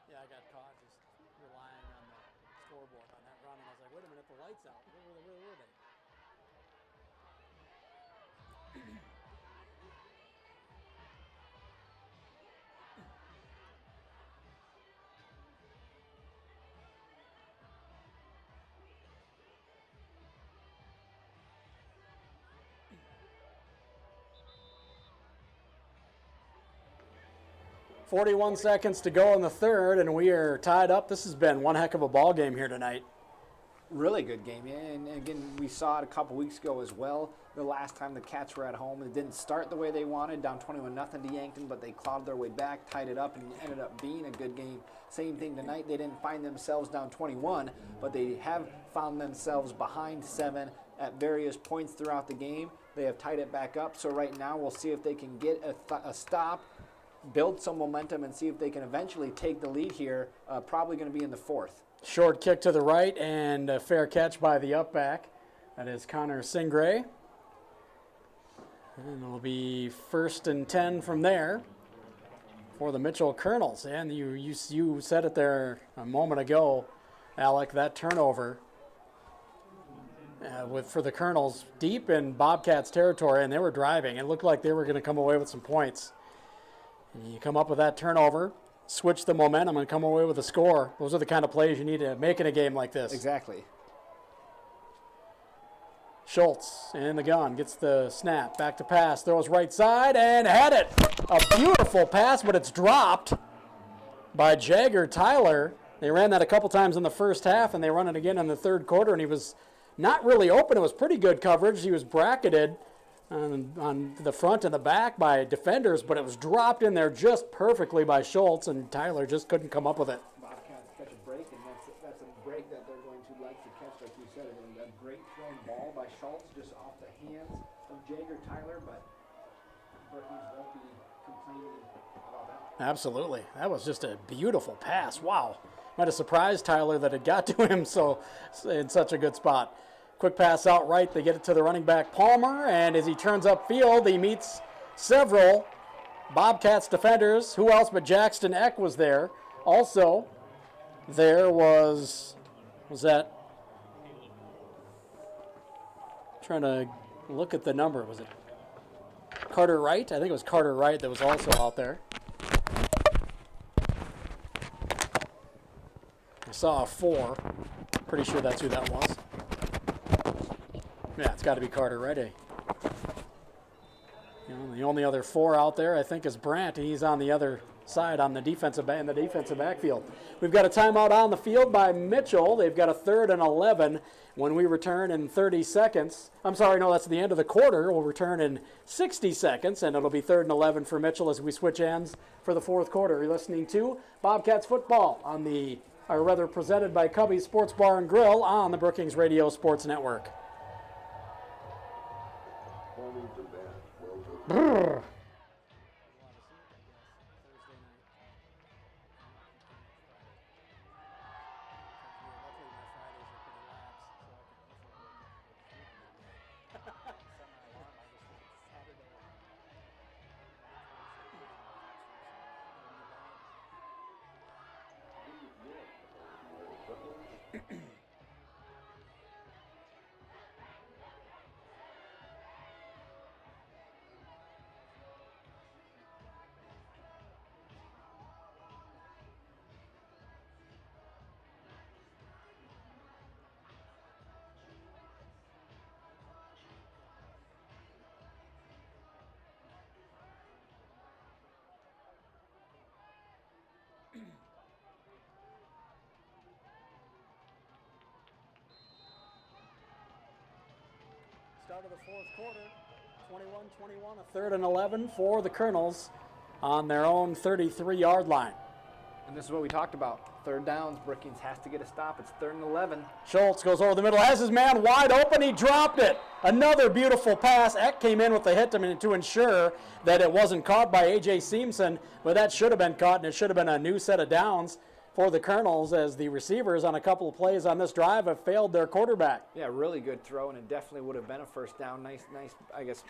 Yeah, I got caught just relying on the scoreboard on that run, and I was like, wait a minute, the lights out. Where were they? 41 seconds to go in the third, and we are tied up. This has been one heck of a ball game here tonight. Really good game, and again, we saw it a couple weeks ago as well. The last time the Cats were at home, it didn't start the way they wanted, down 21-0 to Yankton, but they clawed their way back, tied it up, and ended up being a good game. Same thing tonight. They didn't find themselves down 21, but they have found themselves behind 7 at various points throughout the game. They have tied it back up, so right now we'll see if they can get a stop, build some momentum, and see if they can eventually take the lead here, probably going to be in the fourth. Short kick to the right and a fair catch by the up-back. That is Connor Singray. And it'll be 1st and 10 from there for the Mitchell Kernels. And you said it there a moment ago, Alec, that turnover for the Kernels deep in Bobcats territory, and they were driving. It looked like they were going to come away with some points. And you come up with that turnover, switch the momentum, and come away with a score. Those are the kind of plays you need to make in a game like this. Exactly. Schultz in the gun, gets the snap, back to pass, throws right side, and had it. A beautiful pass, but it's dropped by Jagger Tyler. They ran that a couple times in the first half, and they run it again in the third quarter, and he was not really open. It was pretty good coverage. He was bracketed on the front and the back by defenders, but it was dropped in there just perfectly by Schultz, and Tyler just couldn't come up with it. Bobcats catch a break, and that's a break that they're going to like to catch, like you said. A great thrown ball by Schultz just off the hands of Jagger Tyler, but Brookings won't be complaining about that. Absolutely. That was just a beautiful pass. Wow. Might have surprised Tyler that it got to him so in such a good spot. Quick pass out right. They get it to the running back, Palmer, and as he turns upfield, he meets several Bobcats defenders. Who else but Jackson Eck was there. Also, there was that, trying to look at the number, was it Carter Wright? I think it was Carter Wright that was also out there. I saw a 4. Pretty sure that's who that was. Yeah, it's got to be Carter Wright. The only other 4 out there, I think, is Brandt. He's on the other side on the defensive backfield. We've got a timeout on the field by Mitchell. They've got a 3rd and 11 when we return in 30 seconds. I'm sorry, no, that's the end of the quarter. We'll return in 60 seconds, and it'll be 3rd and 11 for Mitchell as we switch ends for the fourth quarter. You're listening to Bobcats Football presented by Cubby's Sports Bar and Grill on the Brookings Radio Sports Network. Brrr. start of the fourth quarter. 21-21, a 3rd and 11 for the Kernels on their own 33-yard line. And this is what we talked about. 3rd downs, Brookings has to get a stop. It's 3rd and 11. Schultz goes over the middle, has his man wide open, he dropped it. Another beautiful pass. Eck came in with the hit to ensure that it wasn't caught by A.J. Seamson, but that should have been caught, and it should have been a new set of downs for the Kernels, as the receivers on a couple of plays on this drive have failed their quarterback. Yeah, really good throw, and it definitely would have been a 1st down. Nice, I guess,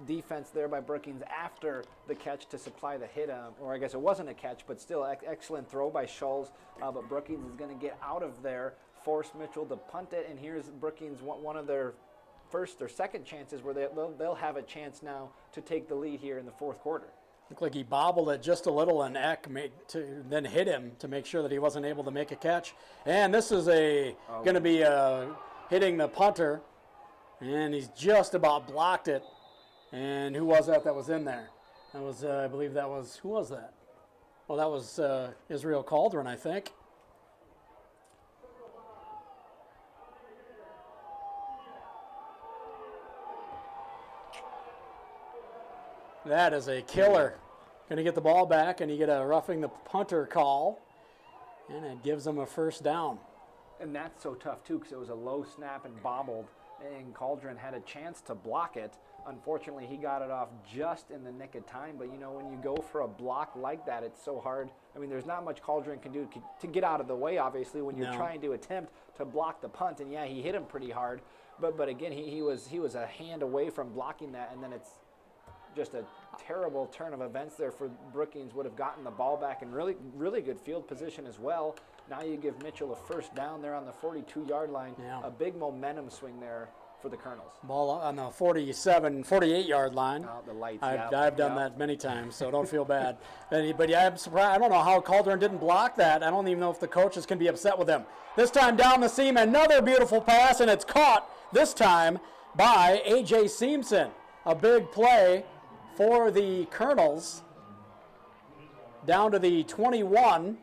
defense there by Brookings after the catch to supply the hit. Or I guess it wasn't a catch, but still excellent throw by Schultz. But Brookings is going to get out of there, force Mitchell to punt it, and here's Brookings, one of their first or second chances where they'll have a chance now to take the lead here in the 4th quarter. Looked like he bobbled it just a little, and Eck then hit him to make sure that he wasn't able to make a catch. And this is going to be hitting the punter, and he's just about blocked it. And who was that was in there? That was, I believe that was, who was that? Well, that was Israel Cauldron, I think. That is a killer. Going to get the ball back, and you get a roughing the punter call, and it gives them a 1st down. And that's so tough, too, because it was a low snap and bobbled, and Cauldron had a chance to block it. Unfortunately, he got it off just in the nick of time, but, you know, when you go for a block like that, it's so hard. I mean, there's not much Cauldron can do to get out of the way, obviously, when you're trying to attempt to block the punt. And, yeah, he hit him pretty hard, but again, he was a hand away from blocking that, and then it's just a terrible turn of events there for Brookings. Would have gotten the ball back in really good field position as well. Now you give Mitchell a 1st down there on the 42-yard line. Yeah. A big momentum swing there for the Kernels. Ball on the 48-yard line. The lights. I've done that many times, so don't feel bad. But yeah, I'm surprised. I don't know how Cauldron didn't block that. I don't even know if the coaches can be upset with him. This time down the seam, another beautiful pass, and it's caught this time by A.J. Seamson. A big play for the Kernels, down to the 21,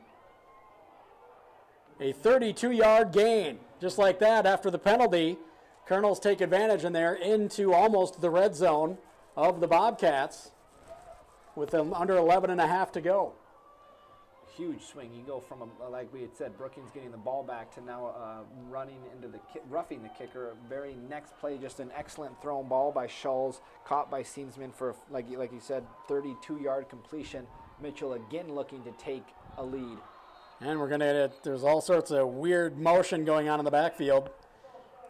a 32-yard gain. Just like that, after the penalty, Kernels take advantage, and they're into almost the red zone of the Bobcats with them under 11 and a half to go. Huge swing. You go from, like we had said, Brookings getting the ball back to now running into roughing the kicker. Very next play, just an excellent thrown ball by Schultz, caught by Seamsman for, like you said, 32-yard completion. Mitchell again looking to take a lead. And we're going to, there's all sorts of weird motion going on in the backfield.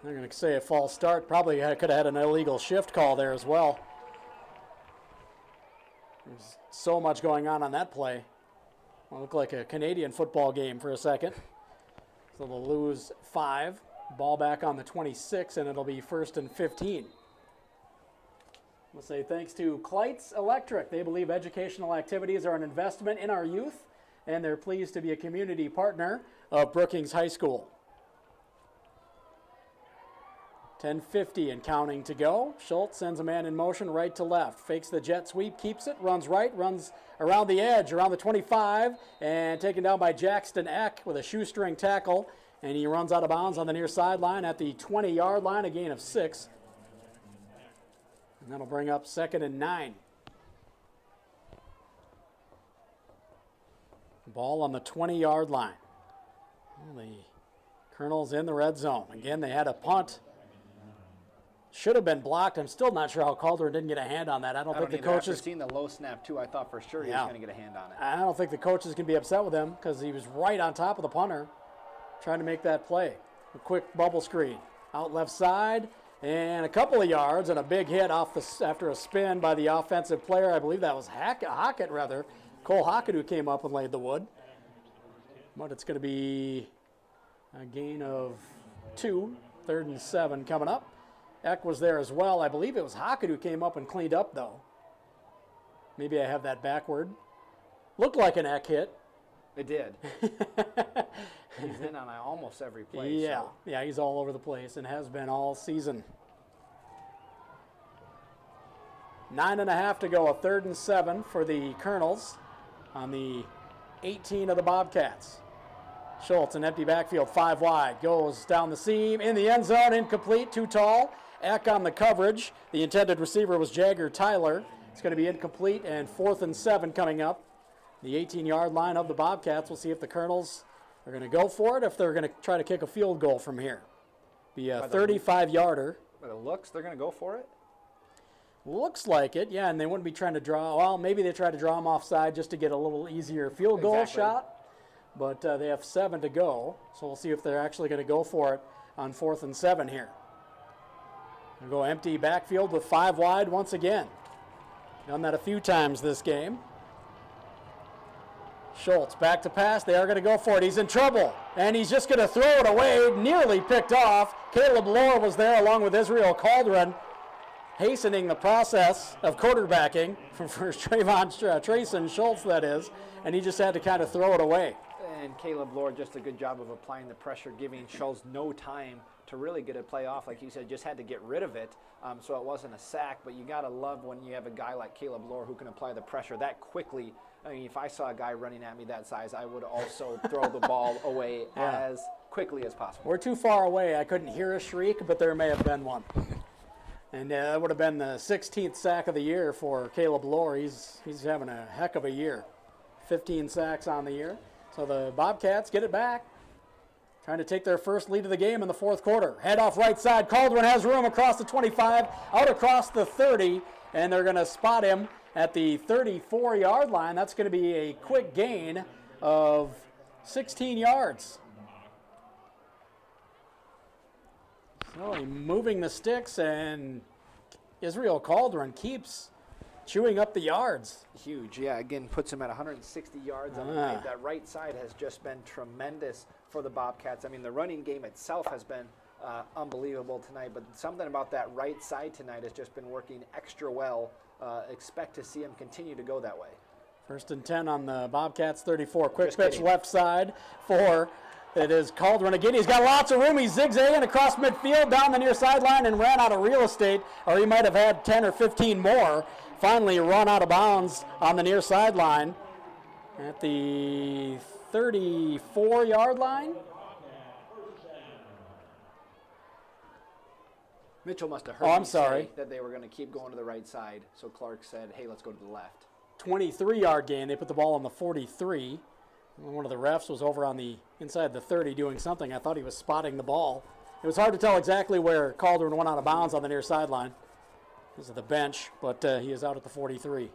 They're going to say a false start. Probably could have had an illegal shift call there as well. There's so much going on that play. It looked like a Canadian football game for a second. So they'll lose 5. Ball back on the 26, and it'll be 1st and 15. We'll say thanks to Kleitz Electric. They believe educational activities are an investment in our youth, and they're pleased to be a community partner of Brookings High School. 10:50 and counting to go. Schultz sends a man in motion right to left. Fakes the jet sweep, keeps it, runs right, runs around the edge, around the 25, and taken down by Jackson Eck with a shoestring tackle. And he runs out of bounds on the near sideline at the 20-yard line, a gain of 6. And that'll bring up 2nd and 9. Ball on the 20-yard line. Well, the Kernels in the red zone. Again, they had a punt. Should have been blocked. I'm still not sure how Calder didn't get a hand on that. I don't think the coaches. After seeing the low snap too, I thought for sure he was going to get a hand on it. I don't think the coaches can be upset with him because he was right on top of the punter, trying to make that play. A quick bubble screen out left side, and a couple of yards and a big hit after a spin by the offensive player. I believe that was Hockett rather. Cole Hockett, who came up and laid the wood. But it's going to be a gain of 2. 3rd and 7 coming up. Eck was there as well. I believe it was Hockett who came up and cleaned up, though. Maybe I have that backward. Looked like an Eck hit. It did. He's in on almost every play. Yeah, so. Yeah, he's all over the place and has been all season. 9.5 to go, a 3rd and 7 for the Kernels on the 18 of the Bobcats. Schultz, an empty backfield, 5 wide, goes down the seam, in the end zone, incomplete, too tall. Eck on the coverage. The intended receiver was Jagger Tyler. It's going to be incomplete, and 4th and 7 coming up. The 18-yard line of the Bobcats. We'll see if the Kernels are going to go for it, if they're going to try to kick a field goal from here. Be a 35-yarder. By the looks, they're going to go for it? Looks like it, yeah, and they wouldn't be trying to draw. Well, maybe they try to draw them offside just to get a little easier field goal shot. But they have 7 to go, so we'll see if they're actually going to go for it on 4th and 7 here. We'll go empty backfield with 5 wide once again. Done that a few times this game. Schultz back to pass. They are going to go for it. He's in trouble, and he's just going to throw it away. Nearly picked off. Caleb Lohr was there along with Israel Caldron, hastening the process of quarterbacking for Trayson Schultz, that is, and he just had to kind of throw it away. And Caleb Lohr just a good job of applying the pressure, giving Schultz no time to really get a play off. Like you said, just had to get rid of it, so it wasn't a sack. But you got to love when you have a guy like Caleb Lohr who can apply the pressure that quickly. I mean, if I saw a guy running at me that size, I would also throw the ball away as quickly as possible. We're too far away. I couldn't hear a shriek, but there may have been one. And that would have been the 16th sack of the year for Caleb Lohr. He's having a heck of a year. 15 sacks on the year. So the Bobcats get it back. Trying to take their first lead of the game in the 4th quarter. Head off right side. Caldwin has room across the 25, out across the 30, and they're going to spot him at the 34-yard line. That's going to be a quick gain of 16 yards. So moving the sticks, and Israel Caldron keeps chewing up the yards. Huge, yeah. Again, puts him at 160 yards on the night. That right side has just been tremendous for the Bobcats. I mean, the running game itself has been unbelievable tonight, but something about that right side tonight has just been working extra well. Expect to see him continue to go that way. 1st and 10 on the Bobcats 34. Quick pitch left side for, it is Caldron again. He's got lots of room. He's zigzagging across midfield down the near sideline and ran out of real estate, or he might have had 10 or 15 more. Finally run out of bounds on the near sideline at the 34-yard line. Mitchell must have heard say that they were going to keep going to the right side, so Clark said, hey, let's go to the left. 23-yard gain. They put the ball on the 43. One of the refs was over on the inside the 30 doing something. I thought he was spotting the ball. It was hard to tell exactly where Caldron went out of bounds on the near sideline. This is the bench, but he is out at the 43.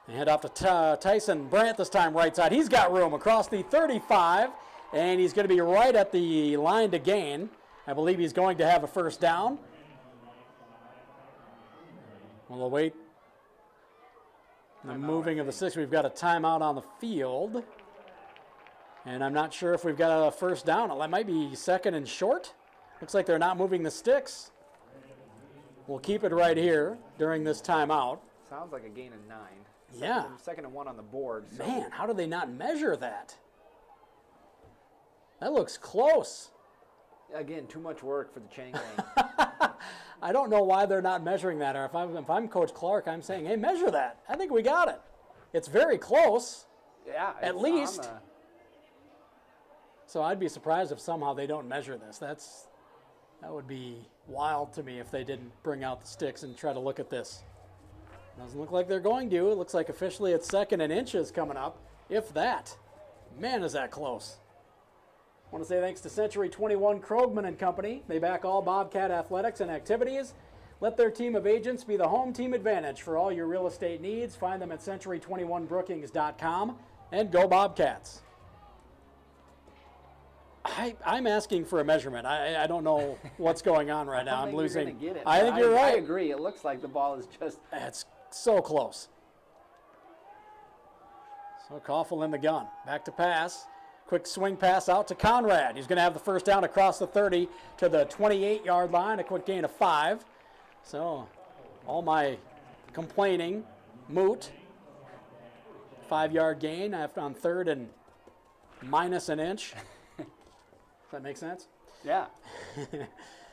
They head off to Tyson Brandt this time, right side. He's got room across the 35, and he's going to be right at the line to gain. I believe he's going to have a first down. We'll await the moving of the six. We've got a timeout on the field, and I'm not sure if we've got a first down. It might be 2nd and short. Looks like they're not moving the sticks. We'll keep it right here during this timeout. Sounds like a gain of 9. Yeah. 2nd and 1 on the board. So. Man, how do they not measure that? That looks close. Again, too much work for the chain gang. I don't know why they're not measuring that. Or if I'm Coach Clark, I'm saying, hey, measure that. I think we got it. It's very close. Yeah. At least. So I'd be surprised if somehow they don't measure this. That would be wild to me if they didn't bring out the sticks and try to look at this. Doesn't look like they're going to. It looks like officially it's 2nd and inches coming up, if that. Man, is that close. I want to say thanks to Century 21 Krogman and Company. They back all Bobcat athletics and activities. Let their team of agents be the home team advantage for all your real estate needs. Find them at century21brookings.com, and go Bobcats. I'm asking for a measurement. I don't know what's going on right now. I'm losing. You're gonna get it. I think you're right. I agree. It looks like the ball is just. It's so close. So Koffel in the gun. Back to pass. Quick swing pass out to Conrad. He's going to have the first down across the 30 to the 28-yard line. A quick gain of 5. So all my complaining moot. 5-yard gain after on 3rd and minus an inch. Does that make sense? Yeah.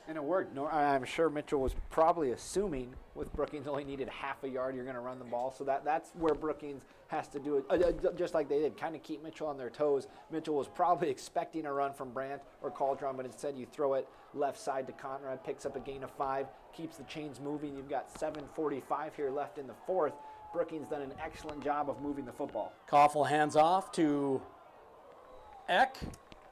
And it worked. No, I'm sure Mitchell was probably assuming with Brookings only needed half a yard, you're going to run the ball. So that's where Brookings has to do it, just like they did, kind of keep Mitchell on their toes. Mitchell was probably expecting a run from Brandt or Caldron, but instead you throw it left side to Conrad, picks up a gain of 5, keeps the chains moving. You've got 7:45 here left in the fourth. Brookings done an excellent job of moving the football. Koffel hands off to Eck.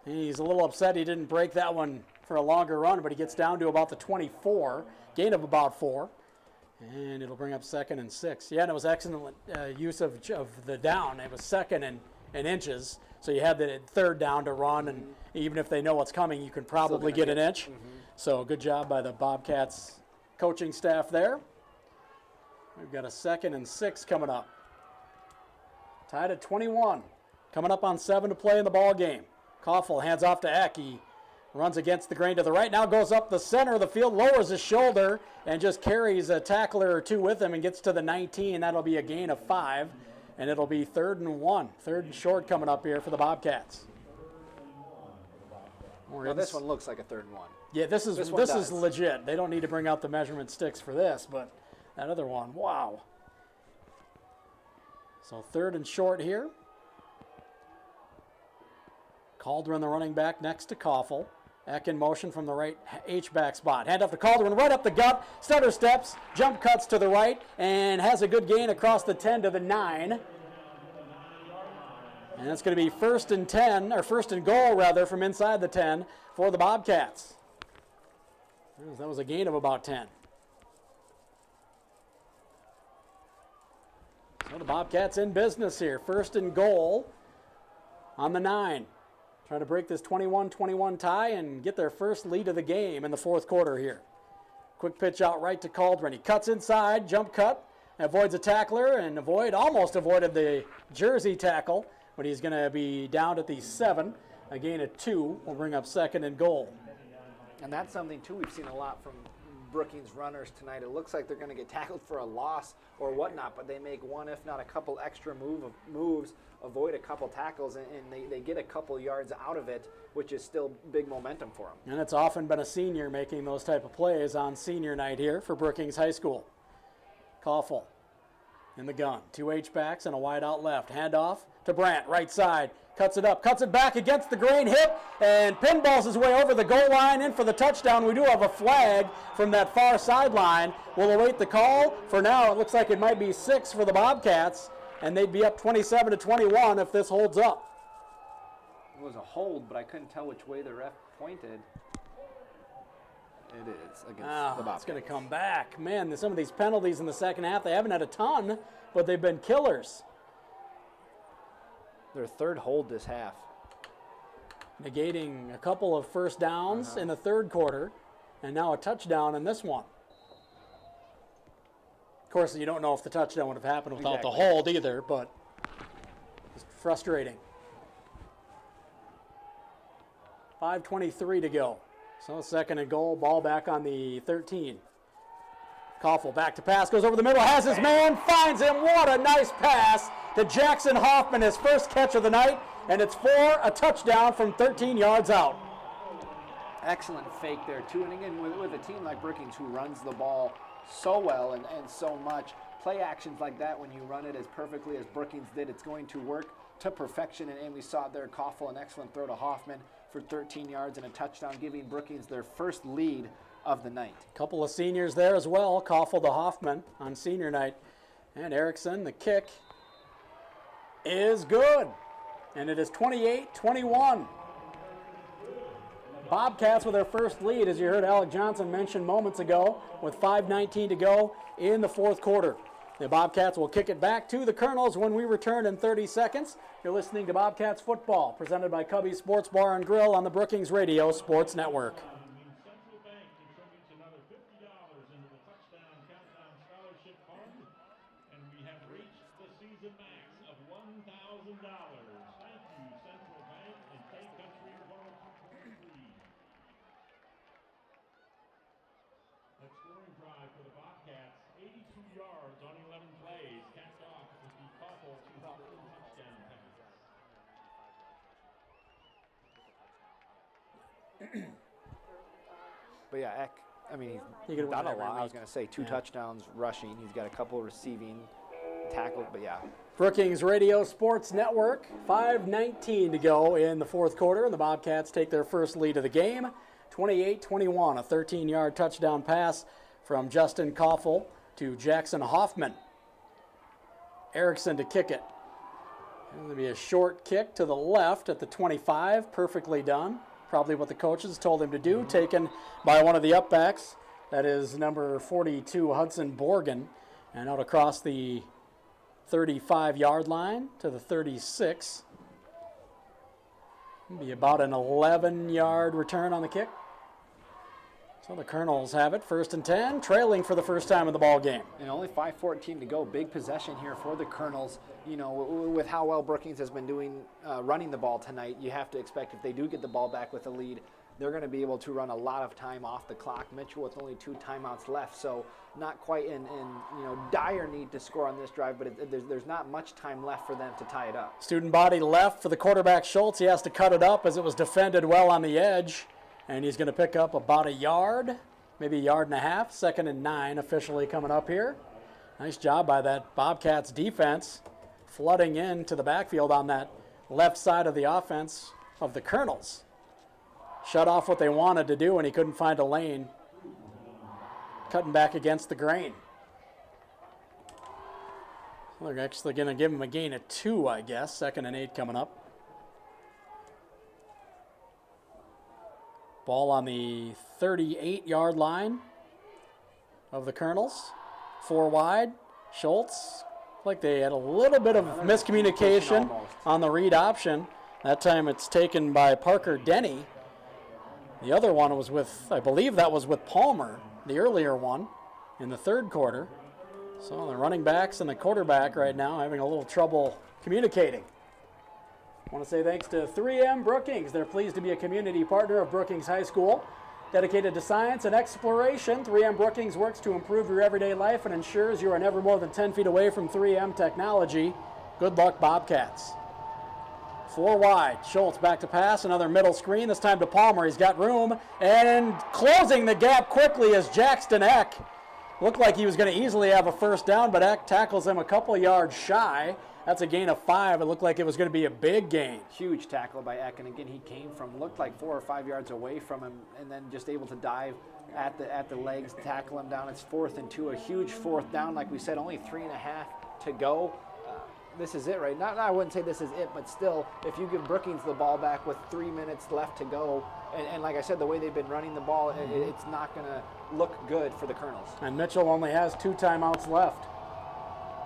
He's a little upset he didn't break that one for a longer run, but he gets down to about the 24, gain of about 4, and it'll bring up 2nd and 6. Yeah, and it was excellent use of the down. It was 2nd and inches, so you had the 3rd down to run, and even if they know what's coming, you can probably get an inch. So good job by the Bobcats coaching staff there. We've got a 2nd and 6 coming up. Tied at 21. Coming up on 7 to play in the ball game. Koffel hands off to Eck. He runs against the grain to the right. Now goes up the center of the field, lowers his shoulder, and just carries a tackler or two with him and gets to the 19. That'll be a gain of 5, and it'll be 3rd and 1. 3rd and short coming up here for the Bobcats. Well, this one looks like a 3rd and 1. Yeah, this is legit. They don't need to bring out the measurement sticks for this, but that other one, wow. So 3rd and short here. Caldron, the running back, next to Koffel. Eck in motion from the right H-back spot. Hand off to Caldron, right up the gut. Stutter steps, jump cuts to the right, and has a good gain across the 10 to the 9. And that's going to be 1st and 10, or 1st and goal, rather, from inside the 10 for the Bobcats. That was a gain of about 10. So the Bobcats in business here. 1st and goal on the 9. Trying to break this 21-21 tie and get their first lead of the game in the 4th quarter here. Quick pitch out right to Caldron. He cuts inside, jump cut, avoids a tackler, and almost avoided the jersey tackle, but he's going to be down at the 7. A gain of 2 will bring up 2nd and goal. And that's something, too, we've seen a lot from Brookings runners tonight. It looks like they're going to get tackled for a loss or whatnot, but they make one, if not a couple extra moves, avoid a couple tackles, and they get a couple yards out of it, which is still big momentum for them. And it's often been a senior making those type of plays on senior night here for Brookings High School. Koffel in the gun. 2 H-backs and a wide out left. Handoff to Brandt, right side. Cuts it up, cuts it back against the grain, hit, and pinballs his way over the goal line in for the touchdown. We do have a flag from that far sideline. We'll await the call. For now, it looks like it might be 6 for the Bobcats, and they'd be up 27-21 if this holds up. It was a hold, but I couldn't tell which way the ref pointed. It is against the Bobcats. It's going to come back. Man, some of these penalties in the second half, they haven't had a ton, but they've been killers. Their 3rd hold this half. Negating a couple of first downs in the 3rd quarter, and now a touchdown in this one. Of course, you don't know if the touchdown would have happened without the hold either, but just frustrating. 5:23 to go. So 2nd and goal, ball back on the 13. Koffel back to pass, goes over the middle, has his man, finds him. What a nice pass to Jackson Hoffman, his first catch of the night, and it's for a touchdown from 13 yards out. Excellent fake there, too. And again, with a team like Brookings who runs the ball so well and so much, play actions like that, when you run it as perfectly as Brookings did, it's going to work to perfection. And we saw there, Koffel, an excellent throw to Hoffman for 13 yards and a touchdown, giving Brookings their first lead of the night. A couple of seniors there as well. Koffel to Hoffman on senior night. And Erickson, the kick is good. And it is 28-21. Bobcats with their first lead, as you heard Alec Johnson mention moments ago, with 5:19 to go in the 4th quarter. The Bobcats will kick it back to the Kernels when we return in 30 seconds. You're listening to Bobcats Football, presented by Cubby's Sports Bar and Grill on the Brookings Radio Sports Network. Central Bank contributes another $50 into the Touchdown Countdown Scholarship Fund, and we have reached the season max of $1,000. Thank you, Central Bank and Take Country 102.3. That scoring drive for the Bobcats, 82 yards on 11 plays, capped off with the Koffel touchdown pass. But yeah, Eck, I mean, He he's could win done a every lot. I was week. going to say 2 Yeah. touchdowns rushing. He's got a couple receiving tackles, but yeah. Brookings Radio Sports Network, 5:19 to go in the fourth quarter, and the Bobcats take their first lead of the game, 28-21, a 13-yard touchdown pass from Justin Koffel to Jackson Hoffman. Erickson to kick it. It'll be a short kick to the left at the 25, perfectly done. Probably what the coaches told him to do, taken by one of the upbacks. That is number 42, Hudson Borgen, and out across the 35-yard line to the 36. It'll be about an 11-yard return on the kick. So the Kernels have it, 1st and 10, trailing for the first time in the ball game. And only 5:14 to go. Big possession here for the Kernels. You know, with how well Brookings has been doing running the ball tonight, you have to expect if they do get the ball back with a lead, they're going to be able to run a lot of time off the clock. Mitchell with only 2 timeouts left, so not quite in dire need to score on this drive, but there's not much time left for them to tie it up. Student body left for the quarterback Schultz. He has to cut it up as it was defended well on the edge. And he's going to pick up about a yard, maybe a yard and a half. 2nd and 9 officially coming up here. Nice job by that Bobcats defense, flooding into the backfield on that left side of the offense of the Kernels. Shut off what they wanted to do, and he couldn't find a lane. Cutting back against the grain. They're actually going to give him a gain of 2, I guess. 2nd and 8 coming up. Ball on the 38-yard line of the Kernels. 4 wide. Schultz, like they had a little bit of miscommunication on the read option. That time it's taken by Parker Denny. The other one was with, I believe that was with Palmer, the earlier one, in the 3rd quarter. So the running backs and the quarterback right now having a little trouble communicating. I want to say thanks to 3M Brookings. They're pleased to be a community partner of Brookings High School. Dedicated to science and exploration, 3M Brookings works to improve your everyday life and ensures you are never more than 10 feet away from 3M technology. Good luck, Bobcats. 4 wide. Schultz back to pass. Another middle screen. This time to Palmer. He's got room. And closing the gap quickly is Jackson Eck. Looked like he was going to easily have a first down, but Eck tackles him a couple yards shy. That's a gain of 5. It looked like it was going to be a big gain. Huge tackle by Eck, and again, he came from, looked like 4 or 5 yards away from him, and then just able to dive at the legs, tackle him down. It's 4th and 2, a huge 4th down. Like we said, only 3.5 to go. This is it, right? Not, I wouldn't say this is it, but still, if you give Brookings the ball back with 3 minutes left to go, and like I said, the way they've been running the ball, it's not going to look good for the Kernels. And Mitchell only has 2 timeouts left.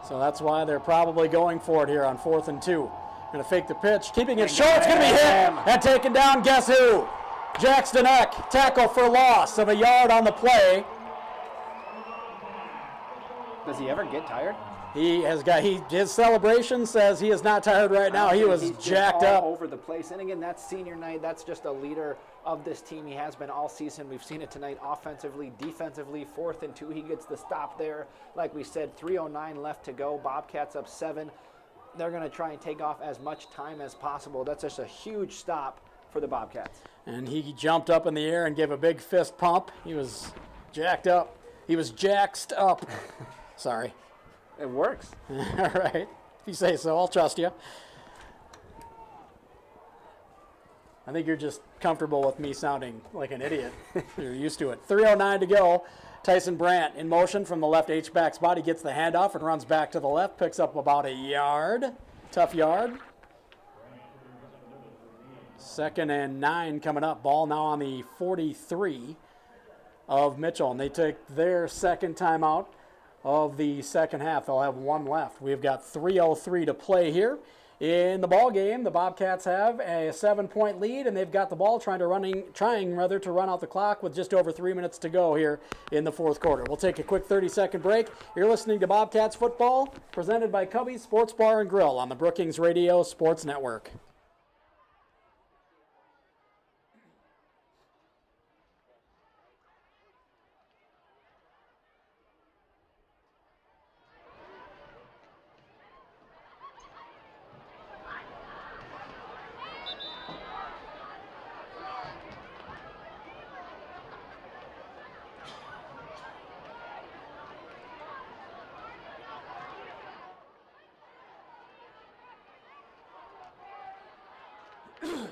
So that's why they're probably going for it here on 4th and 2. Going to fake the pitch, keeping it short. It's going to be hit and taken down. Guess who? Jackson Eck, tackle for loss of a yard on the play. Does he ever get tired? He has got, his celebration says he is not tired right now. He was jacked up. All over the place. And again, that's senior night. That's just a leader of this team. He has been all season. We've seen it tonight offensively, defensively. 4th and 2. He gets the stop there. Like we said, 3:09 left to go. Bobcats up 7. They're going to try and take off as much time as possible. That's just a huge stop for the Bobcats. And he jumped up in the air and gave a big fist pump. He was jacked up. He was jaxed up. Sorry. It works. All right. If you say so, I'll trust you. I think you're just comfortable with me sounding like an idiot. You're used to it. 3:09 to go. Tyson Brandt in motion from the left H-back's body, gets the handoff and runs back to the left, picks up about a yard. Tough yard. 2nd and 9 coming up. Ball now on the 43 of Mitchell, and they take their second timeout of the second half. They'll have 1 left. We've got 3:03 to play here in the ball game. The Bobcats have a 7-point lead, and they've got the ball trying to run out the clock with just over 3 minutes to go here in the fourth quarter. We'll take a quick 30-second break. You're listening to Bobcats football, presented by Cubby's Sports Bar and Grill on the Brookings Radio Sports Network. Well,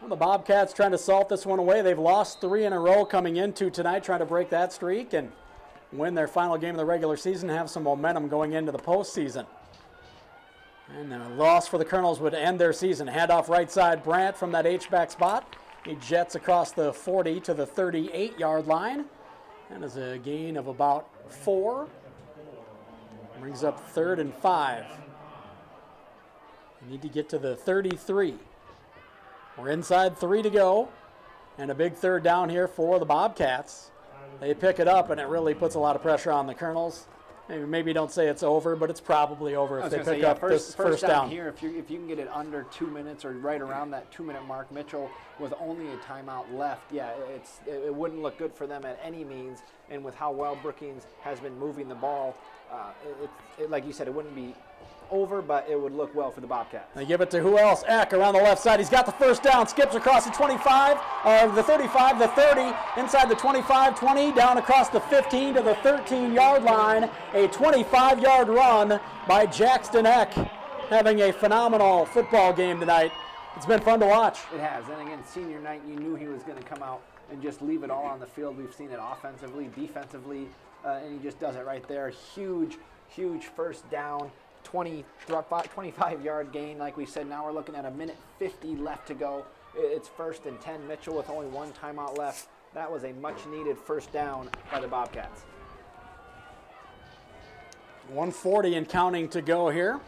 the Bobcats trying to salt this one away. They've lost 3 in a row coming into tonight, trying to break that streak and win their final game of the regular season, have some momentum going into the postseason. And a loss for the Kernels would end their season. Handoff right side, Brandt from that H-back spot. He jets across the 40 to the 38-yard line. That is a gain of about 4. Brings up 3rd and 5. We need to get to the 33. We're inside 3 to go. And a big 3rd down here for the Bobcats. They pick it up, and it really puts a lot of pressure on the Kernels. Maybe don't say it's over, but it's probably over if they pick up this first down. Here, if you can get it under 2 minutes or right around that 2-minute mark, Mitchell with only a timeout left, it wouldn't look good for them at any means. And with how well Brookings has been moving the ball, like you said, it wouldn't be over, but it would look well for the Bobcats. They give it to who else? Eck around the left side. He's got the first down, skips across the 25, the 35, the 30, inside the 25, 20, down across the 15 to the 13-yard line. A 25-yard run by Jackson Eck, having a phenomenal football game tonight. It's been fun to watch. It has. And again, senior night, you knew he was going to come out and just leave it all on the field. We've seen it offensively, defensively, and he just does it right there. Huge first down. 25-yard gain, like we said. Now we're looking at 1:50 left to go. It's 1st and 10. Mitchell with only 1 timeout left. That was a much-needed first down by the Bobcats. 1:40 and counting to go here.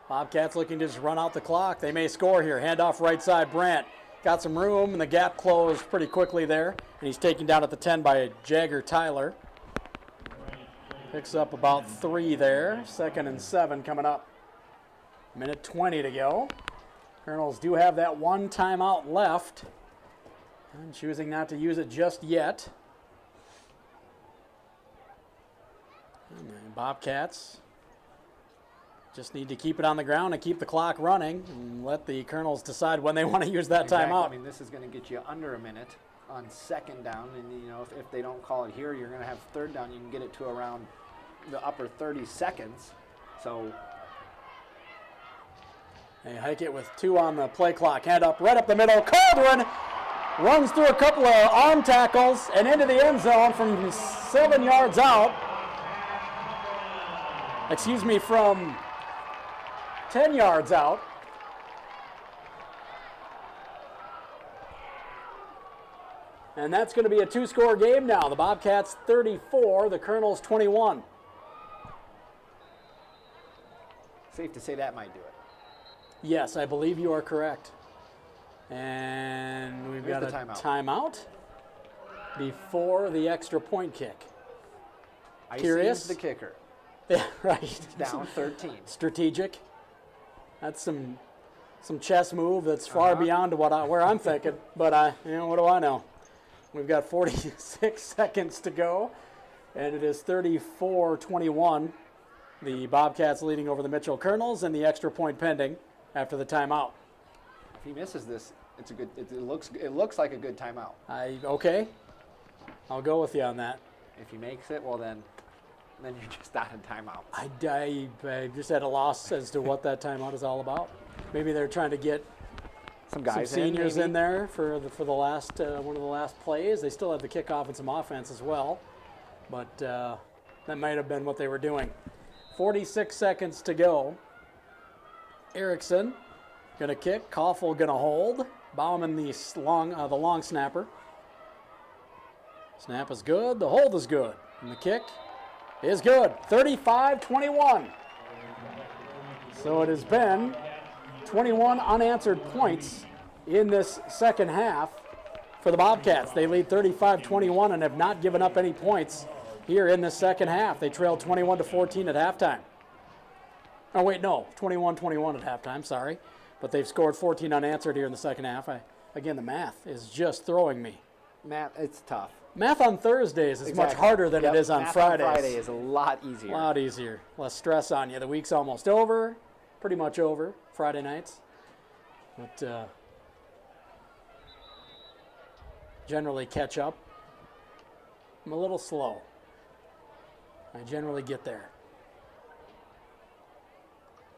Bobcats looking to just run out the clock. They may score here. Handoff right side, Brandt. Got some room, and the gap closed pretty quickly there. And he's taken down at the 10 by Jagger Tyler. Picks up about 3 there. 2nd and 7 coming up. 1:20 to go. Kernels do have that 1 timeout left. And choosing not to use it just yet. And the Bobcats just need to keep it on the ground and keep the clock running and let the Kernels decide when they want to use that timeout. I mean, this is going to get you under a minute on 2nd down, and if they don't call it here, you're going to have 3rd down. You can get it to around the upper 30 seconds. So they hike it with 2 on the play clock. Hand up right up the middle. Caldwin runs through a couple of arm tackles and into the end zone from 7 yards out. Excuse me, from 10 yards out. And that's going to be a 2-score game now. The Bobcats 34, the Kernels 21. Safe to say that might do it. Yes, I believe you are correct. And we've got a timeout before the extra point kick. Curious? The kicker. Yeah, right. Down 13. Strategic. That's some chess move that's far beyond where I'm thinking. But what do I know? We've got 46 seconds to go, and it is 34-21. The Bobcats leading over the Mitchell Kernels, and the extra point pending after the timeout. If he misses this, it looks like a good timeout. Okay. I'll go with you on that. If he makes it, well then you're just out of timeout. I just had a loss as to what that timeout is all about. Maybe they're trying to get some guys, some seniors in there for the last one of the last plays. They still have the kickoff and some offense as well, but that might have been what they were doing. 46 seconds to go. Erickson going to kick. Koffel going to hold. Bauman the long snapper. Snap is good. The hold is good. And the kick is good. 35-21. So it has been 21 unanswered points in this second half for the Bobcats. They lead 35-21 and have not given up any points here in the second half. They trailed 21-14 at halftime. Oh, wait, no, 21-21 at halftime, sorry. But they've scored 14 unanswered here in the second half. Again, the math is just throwing me. Math, it's tough. Math on Thursdays is much harder than it is on Fridays. Math on Friday is a lot easier. A lot easier. Less stress on you. The week's almost over, pretty much over, Friday nights. But generally catch up. I'm a little slow. I generally get there.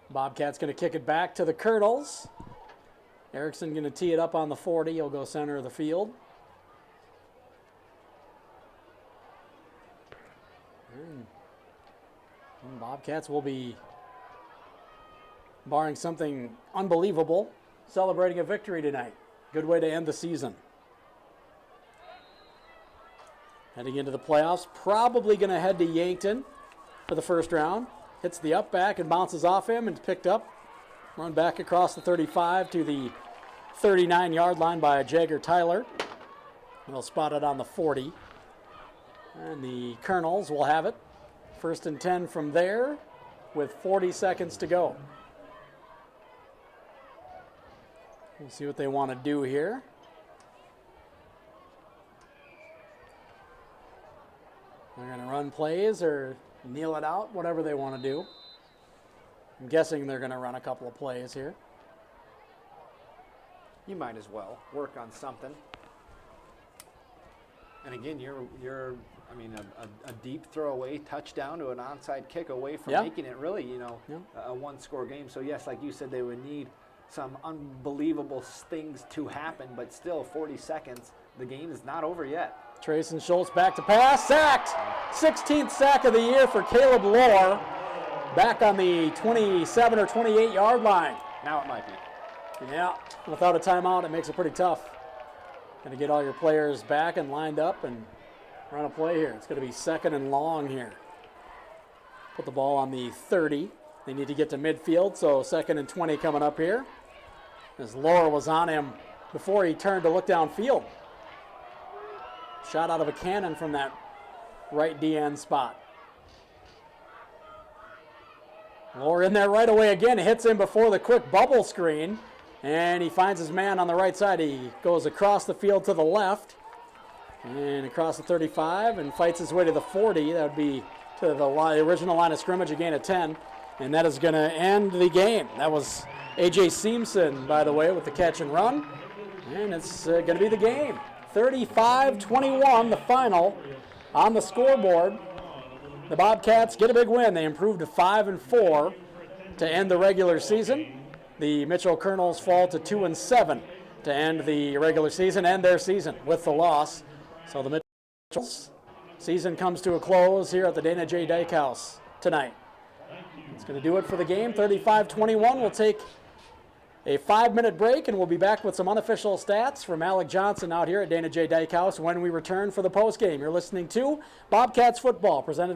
Bobcats going to kick it back to the Kernels. Erickson going to tee it up on the 40. He'll go center of the field. And Bobcats will be, barring something unbelievable, celebrating a victory tonight. Good way to end the season. Heading into the playoffs, probably going to head to Yankton for the first round. Hits the up back and bounces off him and picked up. Run back across the 35 to the 39-yard line by Jagger Tyler. They'll spot it on the 40. And the Kernels will have it. 1st and 10 from there with 40 seconds to go. We'll see what they want to do here. They're going to run plays or kneel it out, whatever they want to do. I'm guessing they're going to run a couple of plays here. You might as well work on something. And again, you're a deep throwaway touchdown to an onside kick away from making it really, a one-score game. So yes, like you said, they would need some unbelievable things to happen, but still 40 seconds. The game is not over yet. Trayson Schultz back to pass, sacked. 16th sack of the year for Caleb Lohr. Back on the 27 or 28-yard line. Now it might be. Yeah, without a timeout, it makes it pretty tough. Going to get all your players back and lined up and run a play here. It's going to be 2nd and long here. Put the ball on the 30. They need to get to midfield, so 2nd and 20 coming up here. As Lohr was on him before he turned to look downfield. Shot out of a cannon from that right DN spot. Lohr in there right away again. Hits him before the quick bubble screen. And he finds his man on the right side. He goes across the field to the left. And across the 35 and fights his way to the 40. That would be to the original line of scrimmage, a gain of 10. And that is going to end the game. That was A.J. Seamson, by the way, with the catch and run. And it's going to be the game. 35-21, the final on the scoreboard. The Bobcats get a big win. They improved to 5-4 to end the regular season. The Mitchell Kernels fall to 2-7 to end the regular season and their season with the loss. So the Mitchell's season comes to a close here at the Dana J. Dyke House tonight. It's going to do it for the game. 35-21. We'll take a 5-minute break, and we'll be back with some unofficial stats from Alec Johnson out here at Dana J. Dyke House when we return for the postgame. You're listening to Bobcats Football, presented by